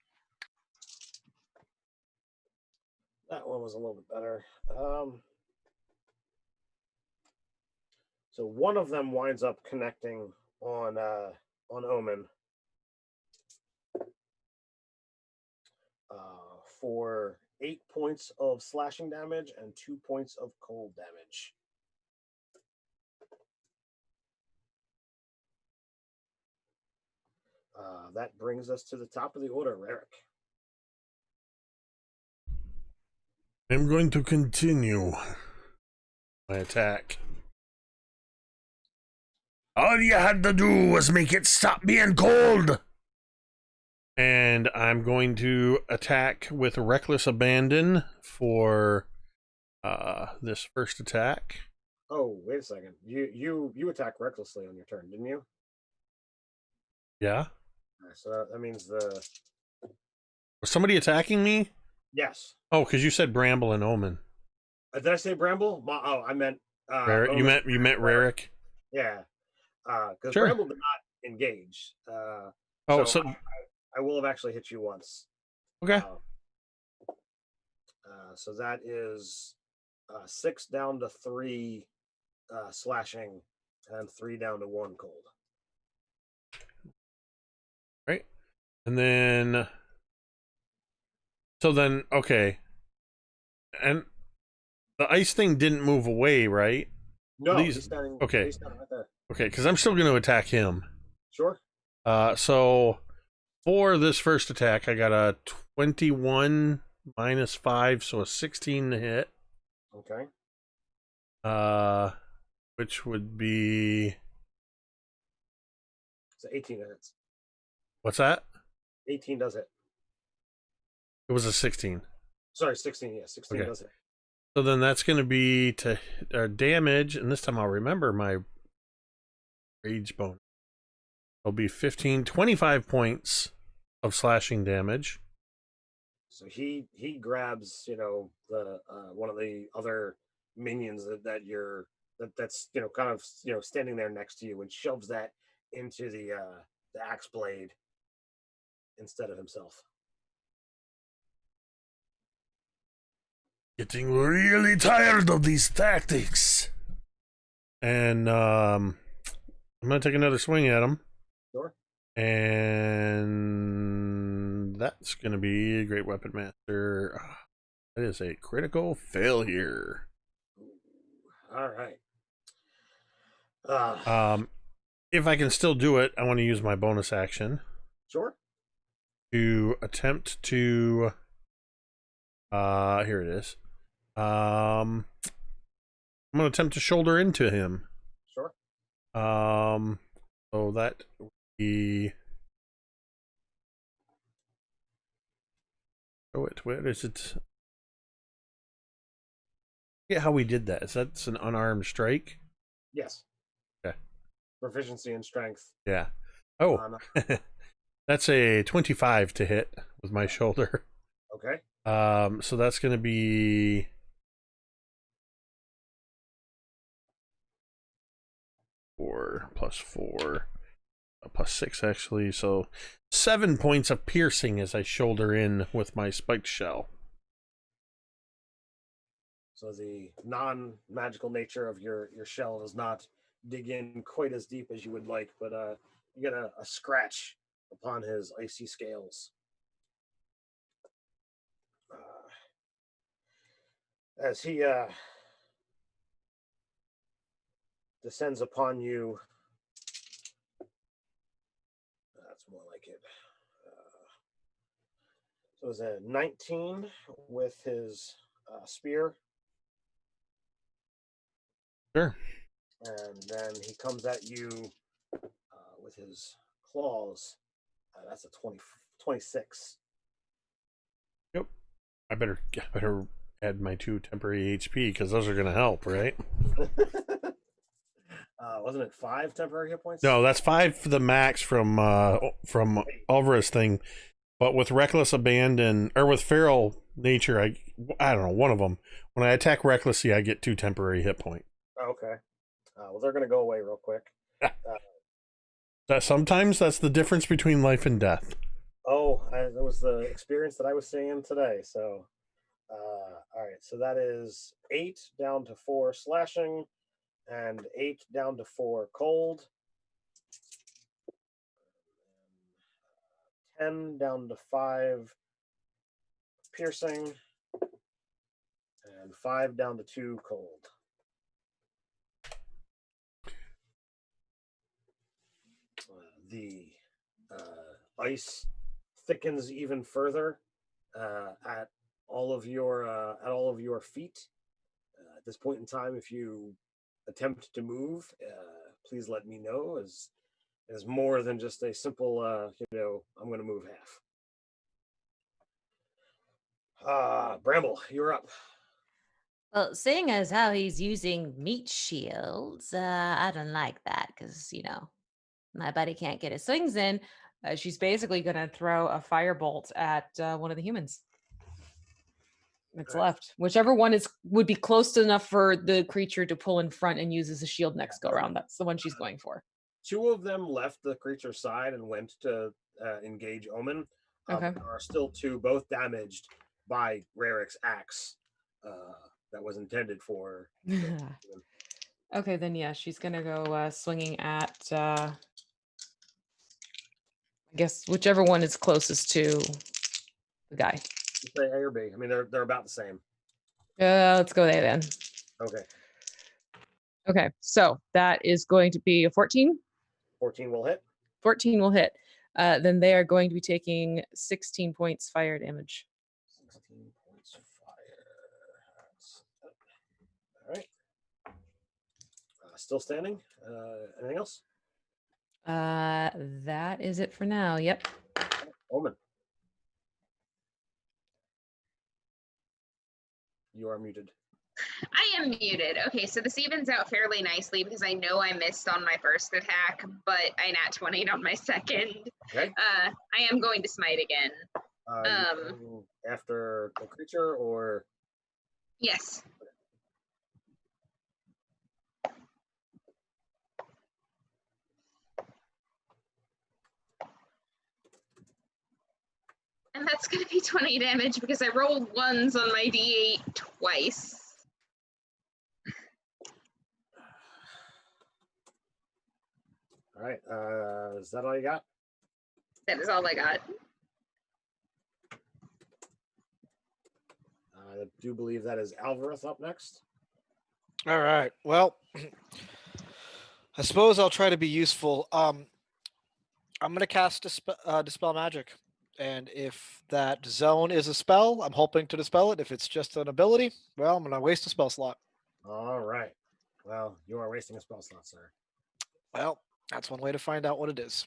That one was a little bit better. So one of them winds up connecting on Omen for 8 points of slashing damage and 2 points of cold damage. That brings us to the top of the order, Rarick. I'm going to continue my attack. All you had to do was make it stop being cold. And I'm going to attack with Reckless Abandon for this first attack. Oh, wait a second. You attacked recklessly on your turn, didn't you? Yeah? So that means the... Was somebody attacking me? Yes. Oh, because you said Bramble and Omen. Did I say Bramble? Oh, I meant... You meant Rarick? Yeah. Because Sure. Bramble did not engage. So I will have actually hit you once. Okay. So that is 6 down to 3 slashing and 3 down to 1 cold. Right. And then... So then, okay. And the ice thing didn't move away, right? No, He's standing, okay. he's standing right there. Okay, because I'm still going to attack him. Sure. So for this first attack, I got a 21 minus 5, so a 16 to hit. Okay. Which would be... So 18 hits. What's that? 18 does hit. It was a 16. Sorry, 16. Yeah, 16 Okay. does hit. So then that's going to be to damage, and this time I'll remember my rage bonus. It'll be 25 points of slashing damage. So he grabs, the one of the other minions that's kind of standing there next to you and shoves that into the axe blade instead of himself. Getting really tired of these tactics. And I'm going to take another swing at him. Sure. And that's going to be a Great Weapon Master. That is a critical failure. All right. If I can still do it, I want to use my bonus action. Sure. To attempt to... here it is. I'm going to attempt to shoulder into him. Sure. So that would be... Oh, where is it? I forget how we did that. Is that an unarmed strike? Yes. Okay. Proficiency in strength. Yeah. Oh, that's a 25 to hit with my shoulder. Okay. So that's going to be 4 plus 4 plus 6 actually. So 7 points of piercing as I shoulder in with my spiked shell. So the non-magical nature of your shell does not dig in quite as deep as you would like, but you get a scratch upon his icy scales. As he descends upon you, that's more like it. So it was a 19 with his spear. Sure. And then he comes at you with his claws. That's a 26. Yep. I better add my 2 temporary HP because those are going to help, right? Wasn't it 5 temporary hit points? No, that's 5 for the max from Alvarez thing. But with Reckless Abandon, or with Feral Nature, I don't know, one of them. When I attack recklessly, I get 2 temporary hit points. Okay. Well, they're going to go away real quick. That sometimes that's the difference between life and death. Oh, that was the experience that I was seeing today. So, all right. So that is 8 down to 4 slashing and 8 down to 4 cold. 10 down to 5 piercing and 5 down to 2 cold. The ice thickens even further at all of your feet. At this point in time, if you attempt to move, please let me know. As more than just a simple, I'm going to move half. Bramble, you're up. Well, seeing as how he's using meat shields, I don't like that because, my buddy can't get his swings in. She's basically going to throw a firebolt at one of the humans that's All right. left. Whichever one would be close enough for the creature to pull in front and use as a shield next go around. That's the one she's going for. 2 of them left the creature's side and went to engage Omen. Okay. But there are still 2, both damaged by Rarik's axe that was intended for. Okay, then yeah, she's gonna go swinging at I guess whichever one is closest to the guy. Say A or B. I mean, they're about the same. Let's go there then. Okay. Okay, so that is going to be a 14. 14 will hit. 14 will hit. Then they are going to be taking 16 points fire damage. 16 points fire. All right. Still standing. Anything else? That is it for now. Yep. Omen. You are muted. I am muted. Okay, so this evens out fairly nicely because I know I missed on my first attack, but I nat 20 on my second. Okay. I am going to smite again. After the creature or? Yes. And that's going to be 20 damage because I rolled 1s on my d8 twice. All right. Is that all you got? That is all I got. I do believe that is Alvarez up next. All right. Well, I suppose I'll try to be useful. I'm going to cast Dispel Magic. And if that zone is a spell, I'm hoping to dispel it. If it's just an ability, well, I'm going to waste a spell slot. All right. Well, you are wasting a spell slot, sir. Well, that's one way to find out what it is.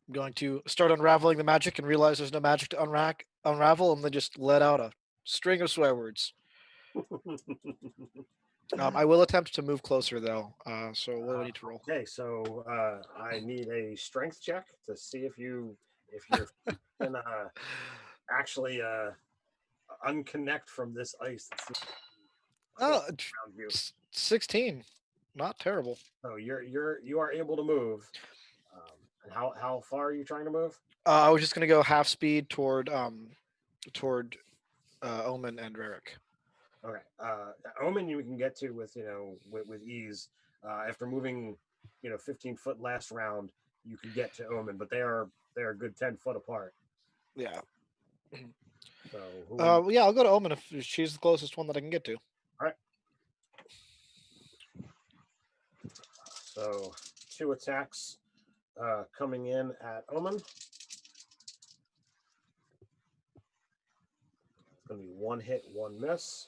I'm going to start unraveling the magic and realize there's no magic to unravel, and then just let out a string of swear words. I will attempt to move closer, though. So what do I need to roll? Okay, so I need a strength check to see if you're can actually unconnect from this ice. Oh, 16. Not terrible. So you are able to move. And how far are you trying to move? I was just going to go half speed toward Omen and Rarick. Okay. Omen you can get to with with ease. After moving 15 foot last round, you can get to Omen, but they are a good 10 foot apart. Yeah. So yeah, I'll go to Omen if she's the closest one that I can get to. All right. So 2 attacks coming in at Omen. It's going to be 1 hit, 1 miss,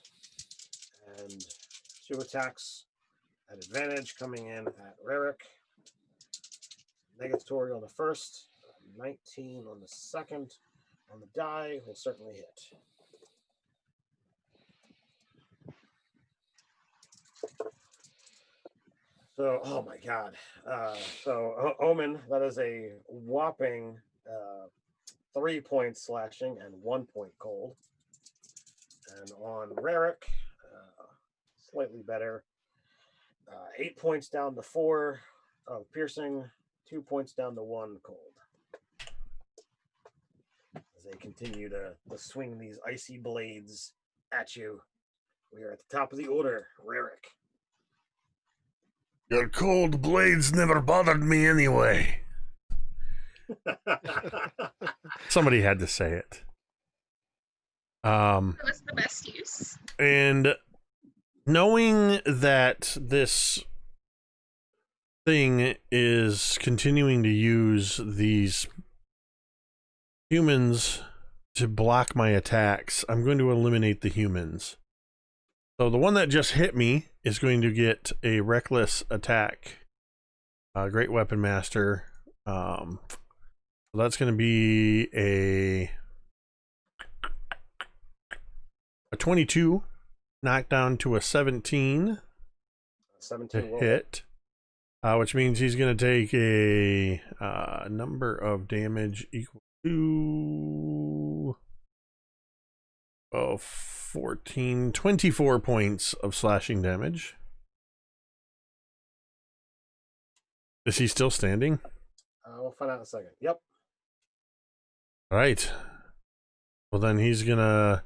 and 2 attacks at advantage coming in at Rarick. Negatory on the first, 19 on the second. On the die will certainly hit. So, oh my God. So Omen, that is a whopping 3 points slashing and 1 point cold. And on Rarick, slightly better. 8 points down to 4, of piercing, 2 points down to 1 cold. As they continue to swing these icy blades at you. We are at the top of the order, Rarick. Your cold blades never bothered me anyway. Somebody had to say it. That was the best use. And knowing that this thing is continuing to use these humans to block my attacks, I'm going to eliminate the humans. So the one that just hit me is going to get a reckless attack. Great Weapon Master. So that's going to be a 22, knocked down to a 17 17 to hit, which means he's going to take a number of damage equal to 24 points of slashing damage. Is he still standing? We'll find out in a second. Yep. All right. Well, then he's gonna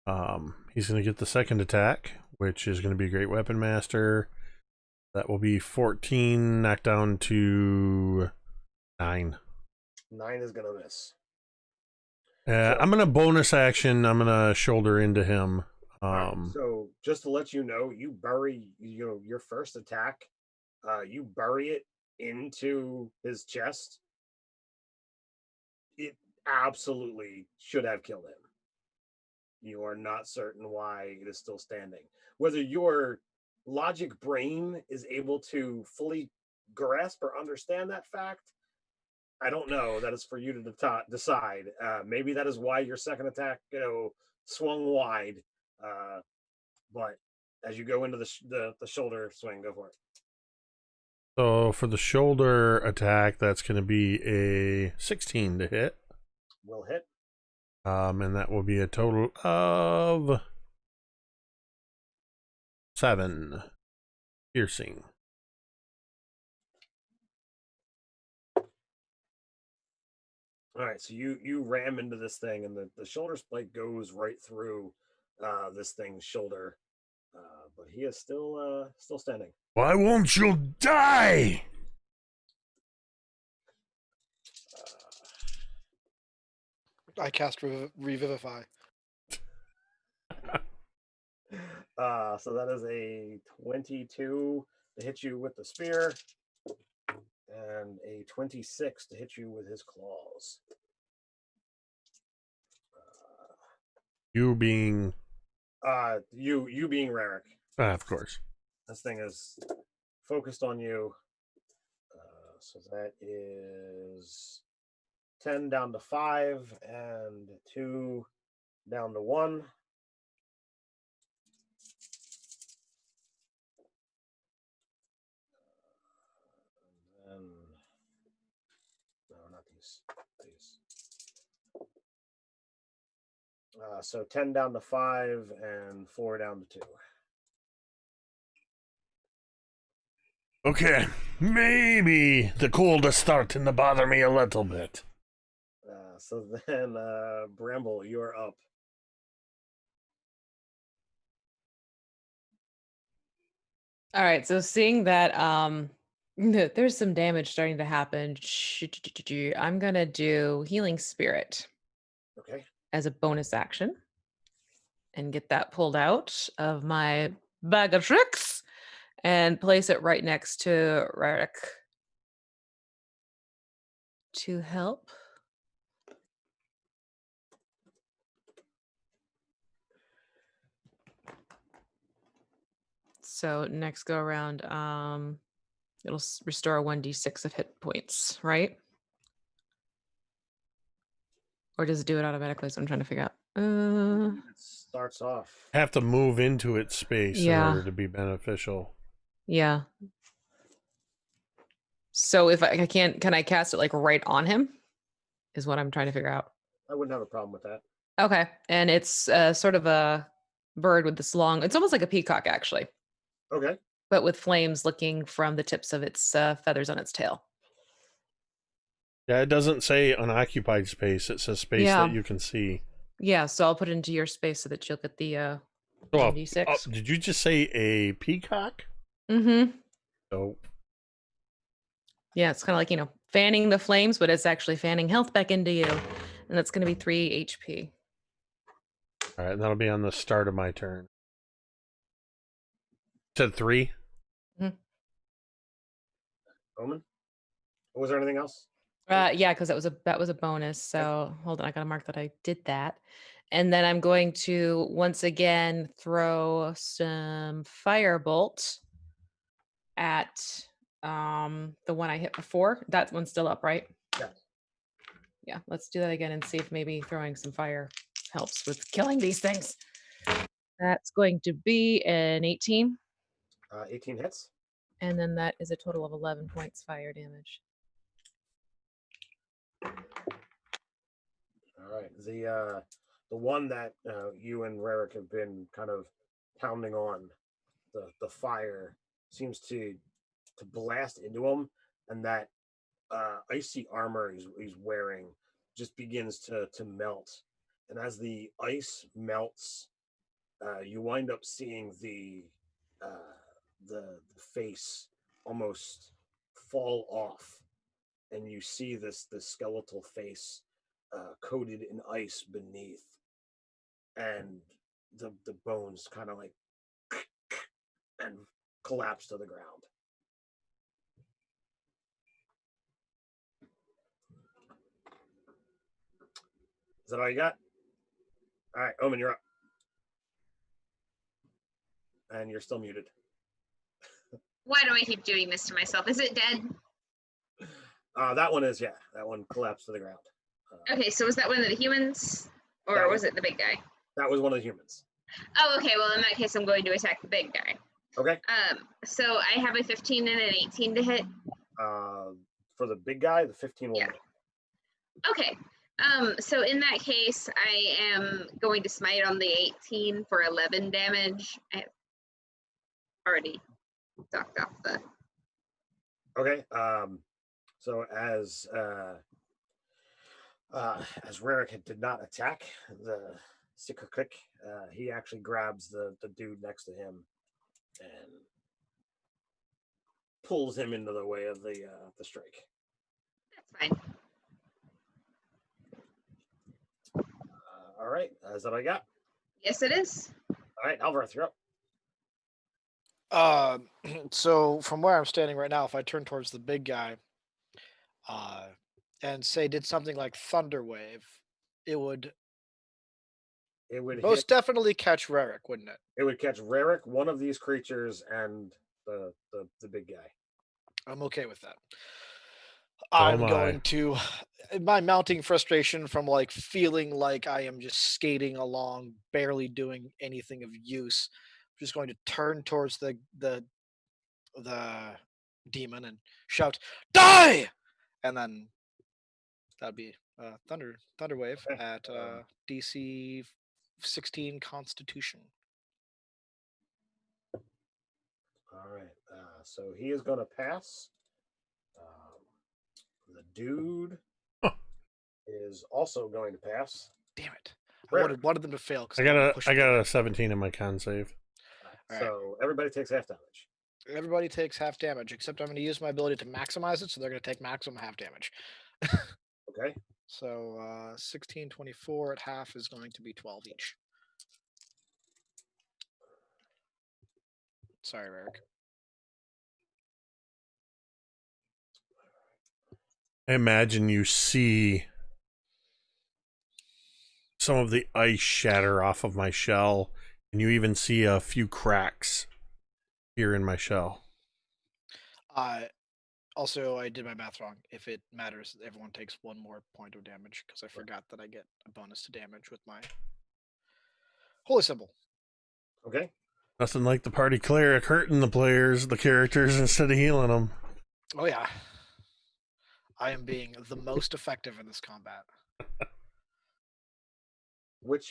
get the second attack, which is gonna be Great Weapon Master. That will be 14, knocked down to 9. 9 is gonna miss. I'm gonna bonus action. I'm gonna shoulder into him. So just to let you know, you bury your first attack. You bury it into his chest. It absolutely should have killed him. You are not certain why it is still standing. Whether your logic brain is able to fully grasp or understand that fact, I don't know. That is for you to decide. Maybe that is why your second attack, swung wide. But as you go into the shoulder swing, go for it. So for the shoulder attack, that's going to be a 16 to hit. Will hit. And that will be a total of 7 piercing. All right, so you ram into this thing, and the shoulder spike goes right through this thing's shoulder, but he is still standing. Why won't you die? I cast Revivify. So that is a 22 to hit you with the spear, and a 26 to hit you with his claws. You being... you being Rarick. of course. This thing is focused on you. So that is 10 down to 5 and 2 down to 1. And no, not these. So 10 down to 5 and 4 down to 2. Okay, maybe the cold is starting to bother me a little bit. So then, Bramble, you're up. All right, so seeing that there's some damage starting to happen, I'm gonna do Healing Spirit Okay. as a bonus action and get that pulled out of my bag of tricks and place it right next to Rarick to help. So next go around, it'll restore 1d6 of hit points, right? Or does it do it automatically? So I'm trying to figure out. It starts off. Have to move into its space in Yeah. order to be beneficial. Yeah. So if I can't, can I cast it like right on him? Is what I'm trying to figure out. I wouldn't have a problem with that. Okay. And it's sort of a bird with this long, it's almost like a peacock actually. Okay. but with flames looking from the tips of its feathers on its tail. Yeah, it doesn't say unoccupied space. It says space Yeah. that you can see. Yeah, so I'll put it into your space so that you'll get the Oh, 1d6. did you just say a peacock? Mm-hmm. Oh, Yeah, it's kind of like, fanning the flames, but it's actually fanning health back into you. And that's going to be 3 HP. all right. That'll be on the start of my turn. Said 3. Omen? Was there anything else? Yeah, because that was a bonus. So hold on, I gotta mark that I did that. And then I'm going to once again throw some firebolt at the one I hit before. That one's still up, right? Yeah. Yeah, let's do that again and see if maybe throwing some fire helps with killing these things. That's going to be an 18. 18 hits. And then that is a total of 11 points fire damage. All right. The one that you and Rarick have been kind of pounding on, the fire seems to blast into him, and that icy armor he's wearing just begins to melt. And as the ice melts, you wind up seeing the face almost fall off, and you see this skeletal face coated in ice beneath, and the bones kind of like and collapse to the ground. Is that all you got? All right, Omen, you're up. And you're still muted. Why do I keep doing this to myself? Is it dead? That one is, yeah. That one collapsed to the ground. Okay, so was that one of the humans? Or was it the big guy? That was one of the humans. Oh, okay. Well, in that case, I'm going to attack the big guy. Okay. So I have a 15 and an 18 to hit. For the big guy, the 15 will. Yeah. Okay. So in that case, I am going to smite on the 18 for 11 damage. I have already docked off the. Okay. So as Rarick did not attack the Sikakik, he actually grabs the dude next to him and pulls him into the way of the strike. That's fine. All right. Is that all I got? Yes, it is. All right, Alvarez, you're up. So from where I'm standing right now, if I turn towards the big guy, and say did something like Thunder Wave, it would most definitely catch Rarick, wouldn't it? It would catch Rarick, one of these creatures, and the big guy. I'm okay with that. I'm going to, my mounting frustration from like feeling like I am just skating along, barely doing anything of use. I'm just going to turn towards the demon and shout, "Die!" And then that'd be thunder wave at DC 16 Constitution. All right. So he is going to pass. The dude is also going to pass. Damn it! I wanted them to fail. I got a 17 in my con save. Right. So everybody takes half damage. Everybody takes half damage, except I'm going to use my ability to maximize it, so they're going to take maximum half damage. Okay. So 16, 24 at half is going to be 12 each. Sorry, Eric. I imagine you see some of the ice shatter off of my shell, and you even see a few cracks here in my shell. Also, I did my math wrong. If it matters, everyone takes one more point of damage, because I forgot that I get a bonus to damage with my holy symbol. Okay. Nothing like the party cleric hurting the characters, instead of healing them. Oh, yeah. I am being the most effective in this combat. Which,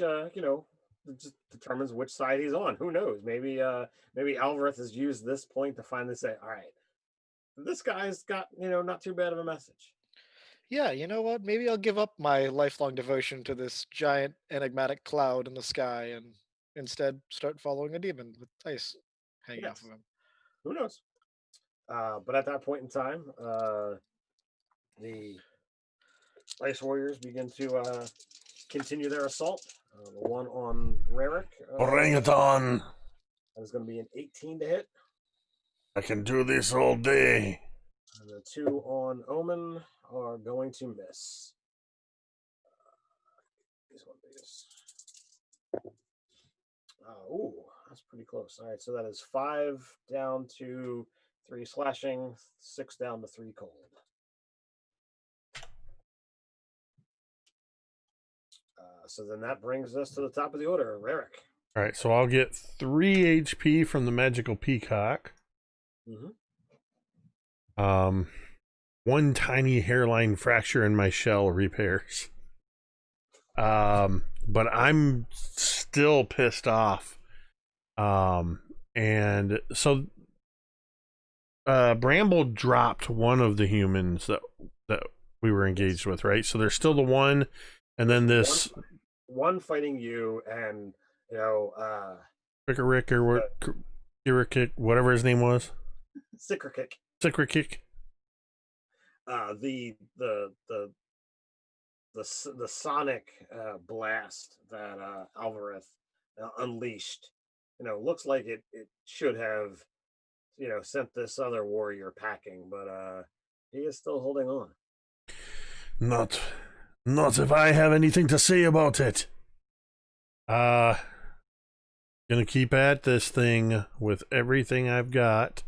just determines which side he's on. Who knows? Maybe Alvarez has used this point to finally say, all right, this guy's got, not too bad of a message. Yeah, you know what? Maybe I'll give up my lifelong devotion to this giant enigmatic cloud in the sky and instead start following a demon with ice hanging off Yes. of him. Who knows? But at that point in time, the Ice Warriors begin to continue their assault. The one on Rarick Orangutan. is going to be an 18 to hit. I can do this all day. And the two on Omen are going to miss. These one these. Ooh, that's pretty close. All right, so that is 5 down to 3 slashing, 6 down to 3 cold. So then that brings us to the top of the order, Rarick. All right, so I'll get 3 HP from the magical peacock. Mm-hmm. 1 tiny hairline fracture in my shell repairs. But I'm still pissed off. And so Bramble dropped one of the humans that we were engaged with, right? So there's still the one, and then this one fighting you, and Rick or whatever his name was. Sickrick. The sonic blast that Alvarez unleashed, looks like it should have, sent this other warrior packing, but he is still holding on. Not if I have anything to say about it. Gonna keep at this thing with everything I've got,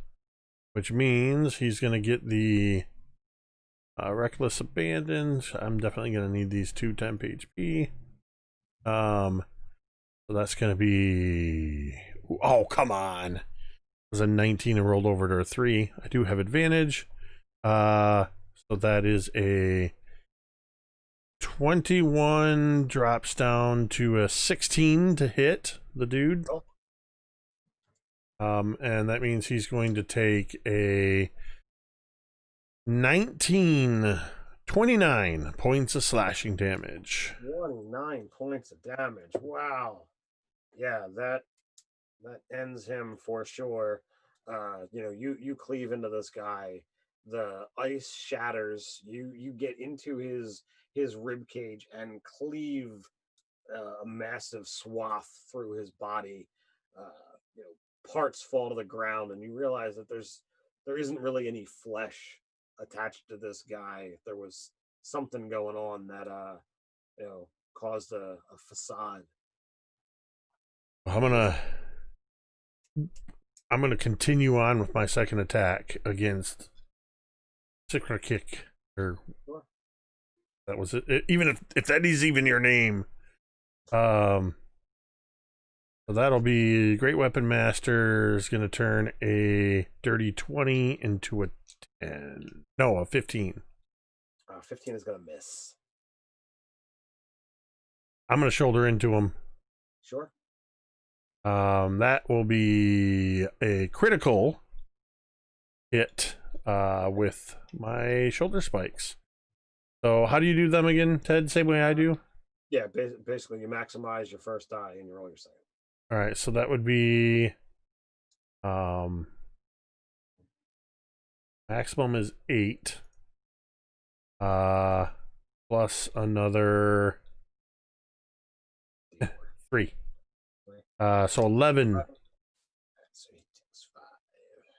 which means he's gonna get the reckless abandon. I'm definitely gonna need these 2 temp HP. So that's gonna be, oh come on, it was a 19 and rolled over to a 3. I do have advantage. So that is a 21, drops down to a 16 to hit the dude. And that means he's going to take a 29 points of slashing damage. 29 points of damage. Wow. Yeah, that ends him for sure. You cleave into this guy. The ice shatters. You get into his rib cage and cleave a massive swath through his body. Parts fall to the ground, and you realize that there isn't really any flesh attached to this guy. There was something going on that caused a facade. I'm gonna continue on with my second attack against Sickra Kick, or that was it. Even if that is even your name. So that'll be Great Weapon Master is gonna turn a dirty 20 into a 10. No, a 15. 15 is gonna miss. I'm gonna shoulder into him. Sure. That will be a critical hit with my shoulder spikes. So how do you do them again, Ted? Same way I do? Yeah, basically you maximize your first die and you roll your second. All right, so that would be maximum is 8. Plus another 3. So 11.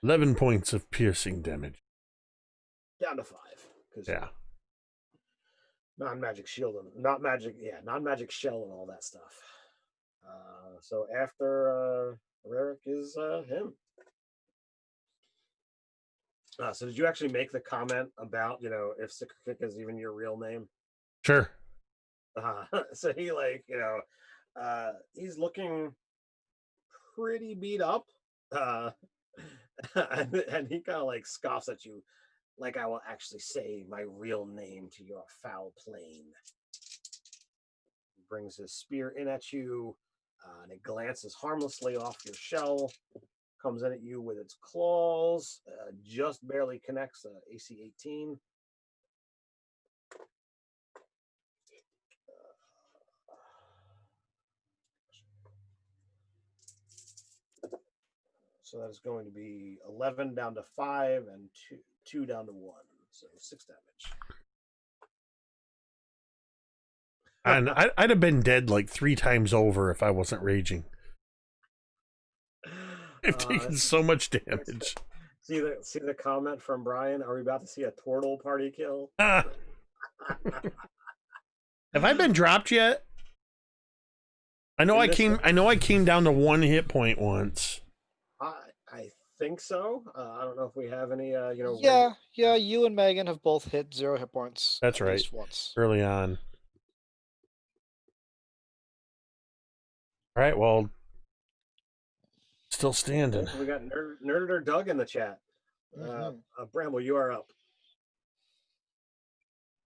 11 points of piercing damage. Down to 5. Yeah. Non-magic shield and non-magic shell and all that stuff. So after Rarick is him. So did you actually make the comment about, if Sickrick is even your real name? Sure. So he he's looking pretty beat up. And he kind of scoffs at you, like I will actually say my real name to your foul plane. He brings his spear in at you. And it glances harmlessly off your shell, comes in at you with its claws, just barely connects AC 18. So that's going to be 11 down to 5 and 2 down to 1. So 6 damage. And I'd have been dead like 3 times over if I wasn't raging. I've taken so much damage. See the comment from Brian? Are we about to see a turtle party kill? Have I been dropped yet? I know I came down to 1 hit point once. I think so. I don't know if we have any. Yeah. You and Megan have both hit 0 hit points. That's at right. least once. Early on. All right. Well, still standing. We got Nerd or Doug in the chat. Bramble, you are up.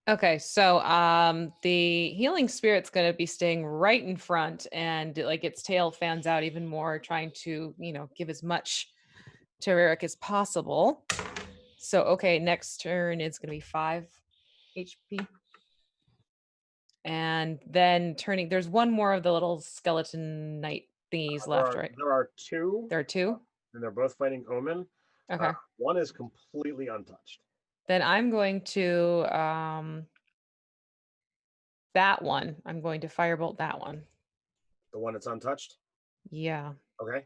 Okay, so the healing spirit's going to be staying right in front, and like its tail fans out even more, trying to give as much to Eric as possible. So okay, next turn is going to be 5 HP, and then turning. There's one more of the little skeleton knight thingies left, right? There are 2. There are 2, and they're both fighting Omen. Okay. One is completely untouched. Then I'm going to that one. I'm going to firebolt that one. The one that's untouched? Yeah. Okay.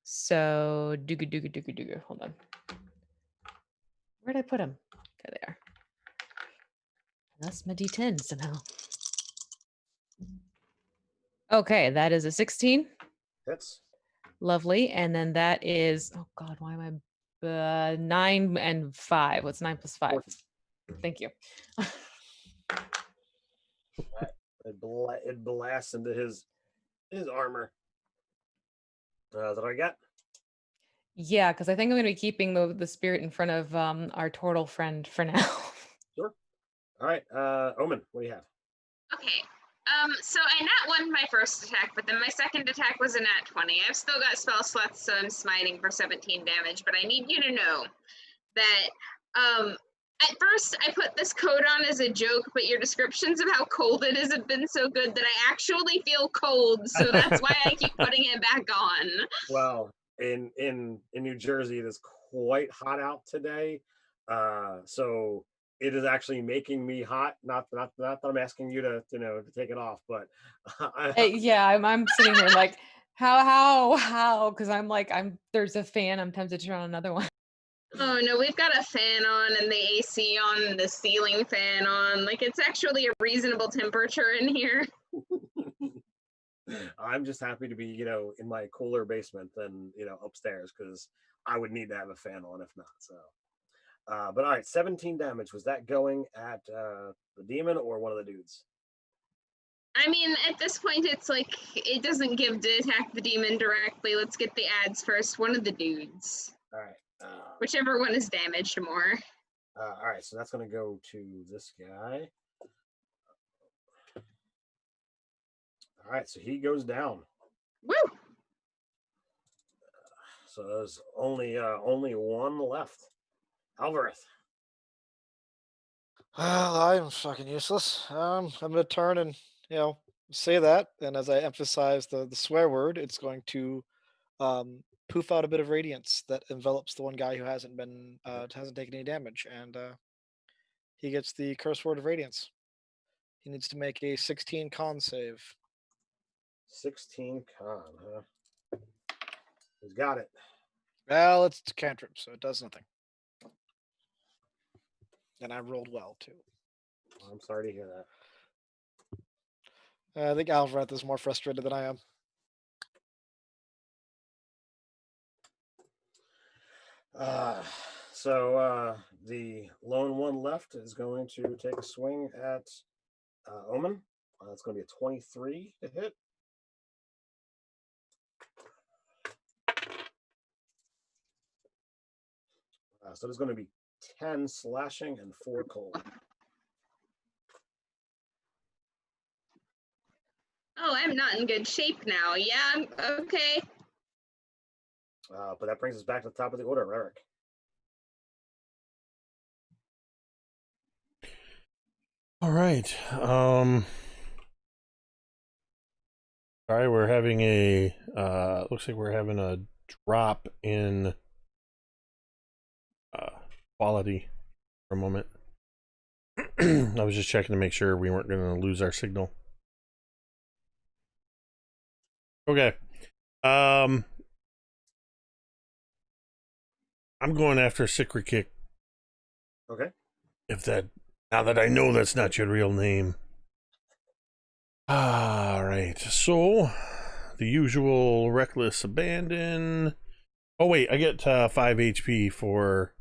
So dooga. Hold on. Where'd I put him? Okay, there. That's my D10 somehow. Okay, that is a 16. Hits. Lovely. And then that is, oh God, why am I 9 and 5? What's 9 plus 5? 14. Thank you. It blasts into his armor. That I got. Yeah, because I think I'm going to be keeping the spirit in front of our turtle friend for now. Sure. All right, Omen, what do you have? Okay. So I nat 1 my first attack, but then my second attack was a nat 20. I've still got spell slots, so I'm smiting for 17 damage, but I need you to know that at first I put this coat on as a joke, but your descriptions of how cold it is have been so good that I actually feel cold, so that's why I keep putting it back on. Well, in New Jersey, it is quite hot out today. So it is actually making me hot. Not that I'm asking you to to take it off, but yeah, I'm sitting here like how because there's a fan. I'm tempted to turn on another one. Oh no, we've got a fan on and the AC on and the ceiling fan on. Like, it's actually a reasonable temperature in here. I'm just happy to be in my cooler basement than upstairs, because I would need to have a fan on if not. So but all right, 17 damage. Was that going at the demon or one of the dudes? I mean, at this point, it's like, it doesn't give to attack the demon directly. Let's get the ads first. One of the dudes. All right. Whichever one is damaged more. All right, so that's going to go to this guy. All right, so he goes down. Woo! So there's only one left. Alvarez. Well, I'm fucking useless. I'm gonna turn and say that, and as I emphasize the swear word, it's going to poof out a bit of radiance that envelops the one guy who hasn't taken any damage, and he gets the curse word of radiance. He needs to make a 16 con save. 16 con, huh? He's got it. Well, it's a cantrip, so it does nothing. And I rolled well too. I'm sorry to hear that. I think Alvarez is more frustrated than I am. So the lone one left is going to take a swing at Omen. That's going to be a 23 to hit. So there's going to be 10 slashing and 4 cold. Oh, I'm not in good shape now. Yeah, I'm okay. But that brings us back to the top of the order, Eric. All right. Sorry, we're having a looks like we're having a drop in quality for a moment. I was just checking to make sure we weren't going to lose our signal. Okay. I'm going after Secret Kick. Okay. Now that I know that's not your real name. All right. So, the usual reckless abandon. Oh wait, I get 5 HP for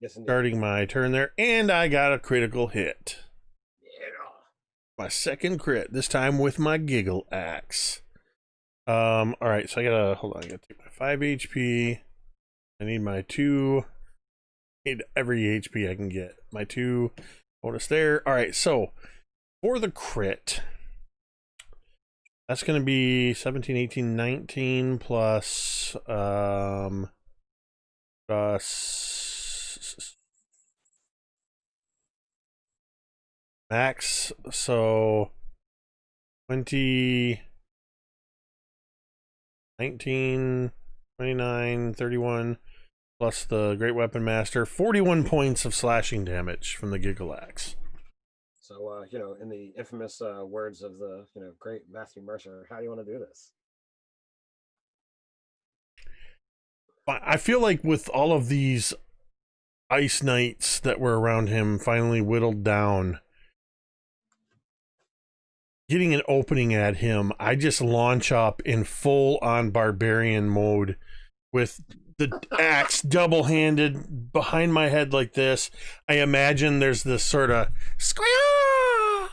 starting my turn there, and I got a critical hit. Yeah. My second crit, this time with my giggle axe. All right, so I gotta I gotta take my 5 HP. I need my 2. Need every HP I can get. My 2 bonus there. All right, so for the crit, that's gonna be 17, 18, 19 plus max, so 20, 19, 29, 31, plus the Great Weapon Master, 41 points of slashing damage from the Giggle Axe. So, in the infamous words of the, great Matthew Mercer, how do you want to do this? I feel like with all of these Ice Knights that were around him finally whittled down, getting an opening at him, I just launch up in full-on barbarian mode with the axe double-handed behind my head like this. I imagine there's this sort of squeal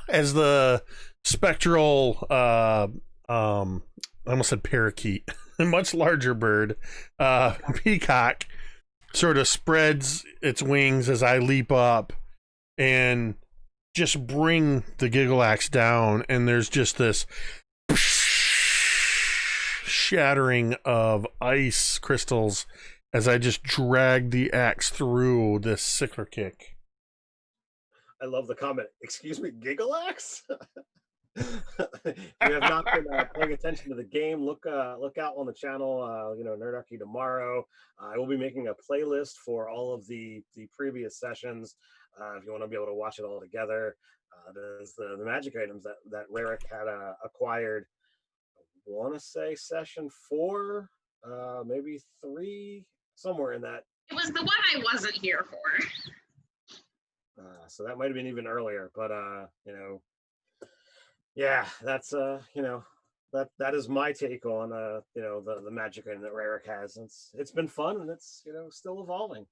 as the spectral I almost said parakeet, a much larger bird, peacock, sort of spreads its wings as I leap up and just bring the giggle axe down, and there's just this shattering of ice crystals as I just drag the axe through this Secret Kick. I love the comment. Excuse me, giggle axe? If you have not been paying attention to the game, look out on the channel. Nerdarchy tomorrow. I will be making a playlist for all of the previous sessions. If you want to be able to watch it all together, there's the magic items that Rarick had acquired. I want to say session 4, maybe 3, somewhere in that. It was the one I wasn't here for. So that might have been even earlier, but yeah, that's that is my take on the magic item that Rarick has. It's been fun, and it's still evolving.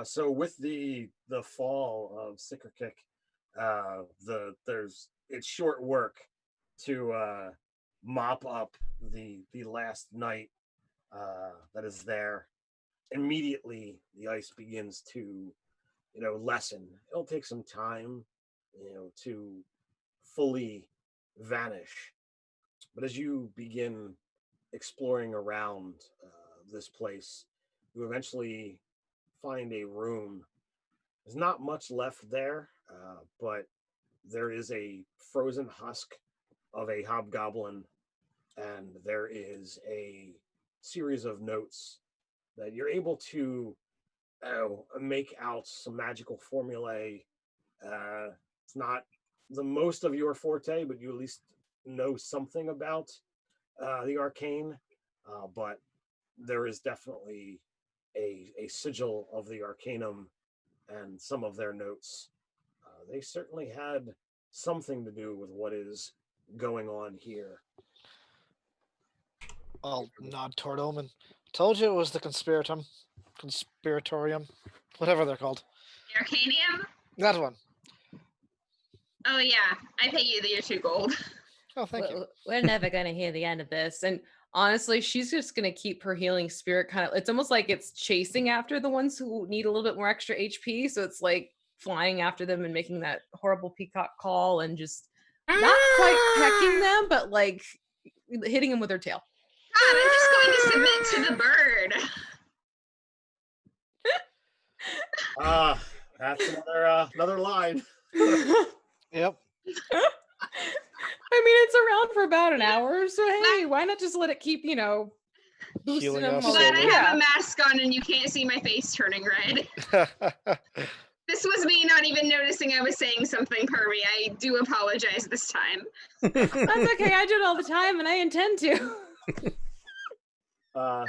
So with the fall of Secret Kick, it's short work to mop up the last night that is there. Immediately the ice begins to lessen. It'll take some time to fully vanish, but as you begin exploring around this place, you eventually find a room. There's not much left there, but there is a frozen husk of a hobgoblin, and there is a series of notes that you're able to make out some magical formulae. It's not the most of your forte, but you at least know something about the arcane. But there is definitely a sigil of the arcanum and some of their notes. They certainly had something to do with what is going on here. I'll nod toward Omen. Told you it was the conspiratorium, whatever they're called. The Arcanium? That one. Oh yeah, I pay you your 2 gold. Oh, thank you. We're never gonna hear the end of this. And honestly, she's just gonna keep her healing spirit kind of. It's almost like it's chasing after the ones who need a little bit more extra HP. So it's like flying after them and making that horrible peacock call and just not quite pecking them, but like hitting them with her tail. God, I'm just going to submit to the bird. That's another line. Yep. I mean, it's around for about an hour, so hey, why not just let it keep, boosting Healing them? us I'm glad I slowly. have a mask on and you can't see my face turning red. This was me not even noticing I was saying something pervy. I do apologize this time. That's okay. I do it all the time, and I intend to.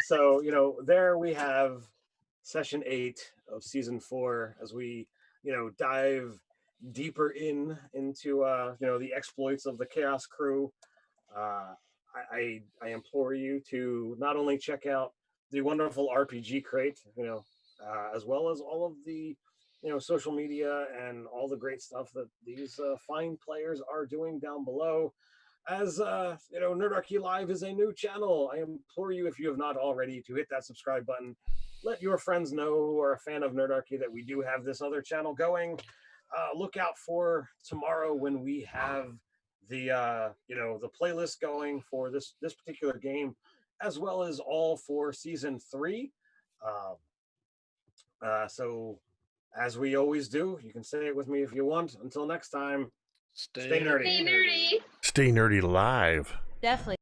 So there we have session 8 of season 4 as we dive deeper into the exploits of the Chaos Crew. I implore you to not only check out the wonderful RPG crate, as well as all of the social media and all the great stuff that these fine players are doing down below. As Nerdarchy Live is a new channel. I implore you, if you have not already, to hit that subscribe button. Let your friends know who are a fan of Nerdarchy that we do have this other channel going. Look out for tomorrow when we have the the playlist going for this particular game, as well as all for season 3. So as we always do, you can say it with me if you want. Until next time, stay nerdy. Hey, nerdy. Stay nerdy live. Definitely.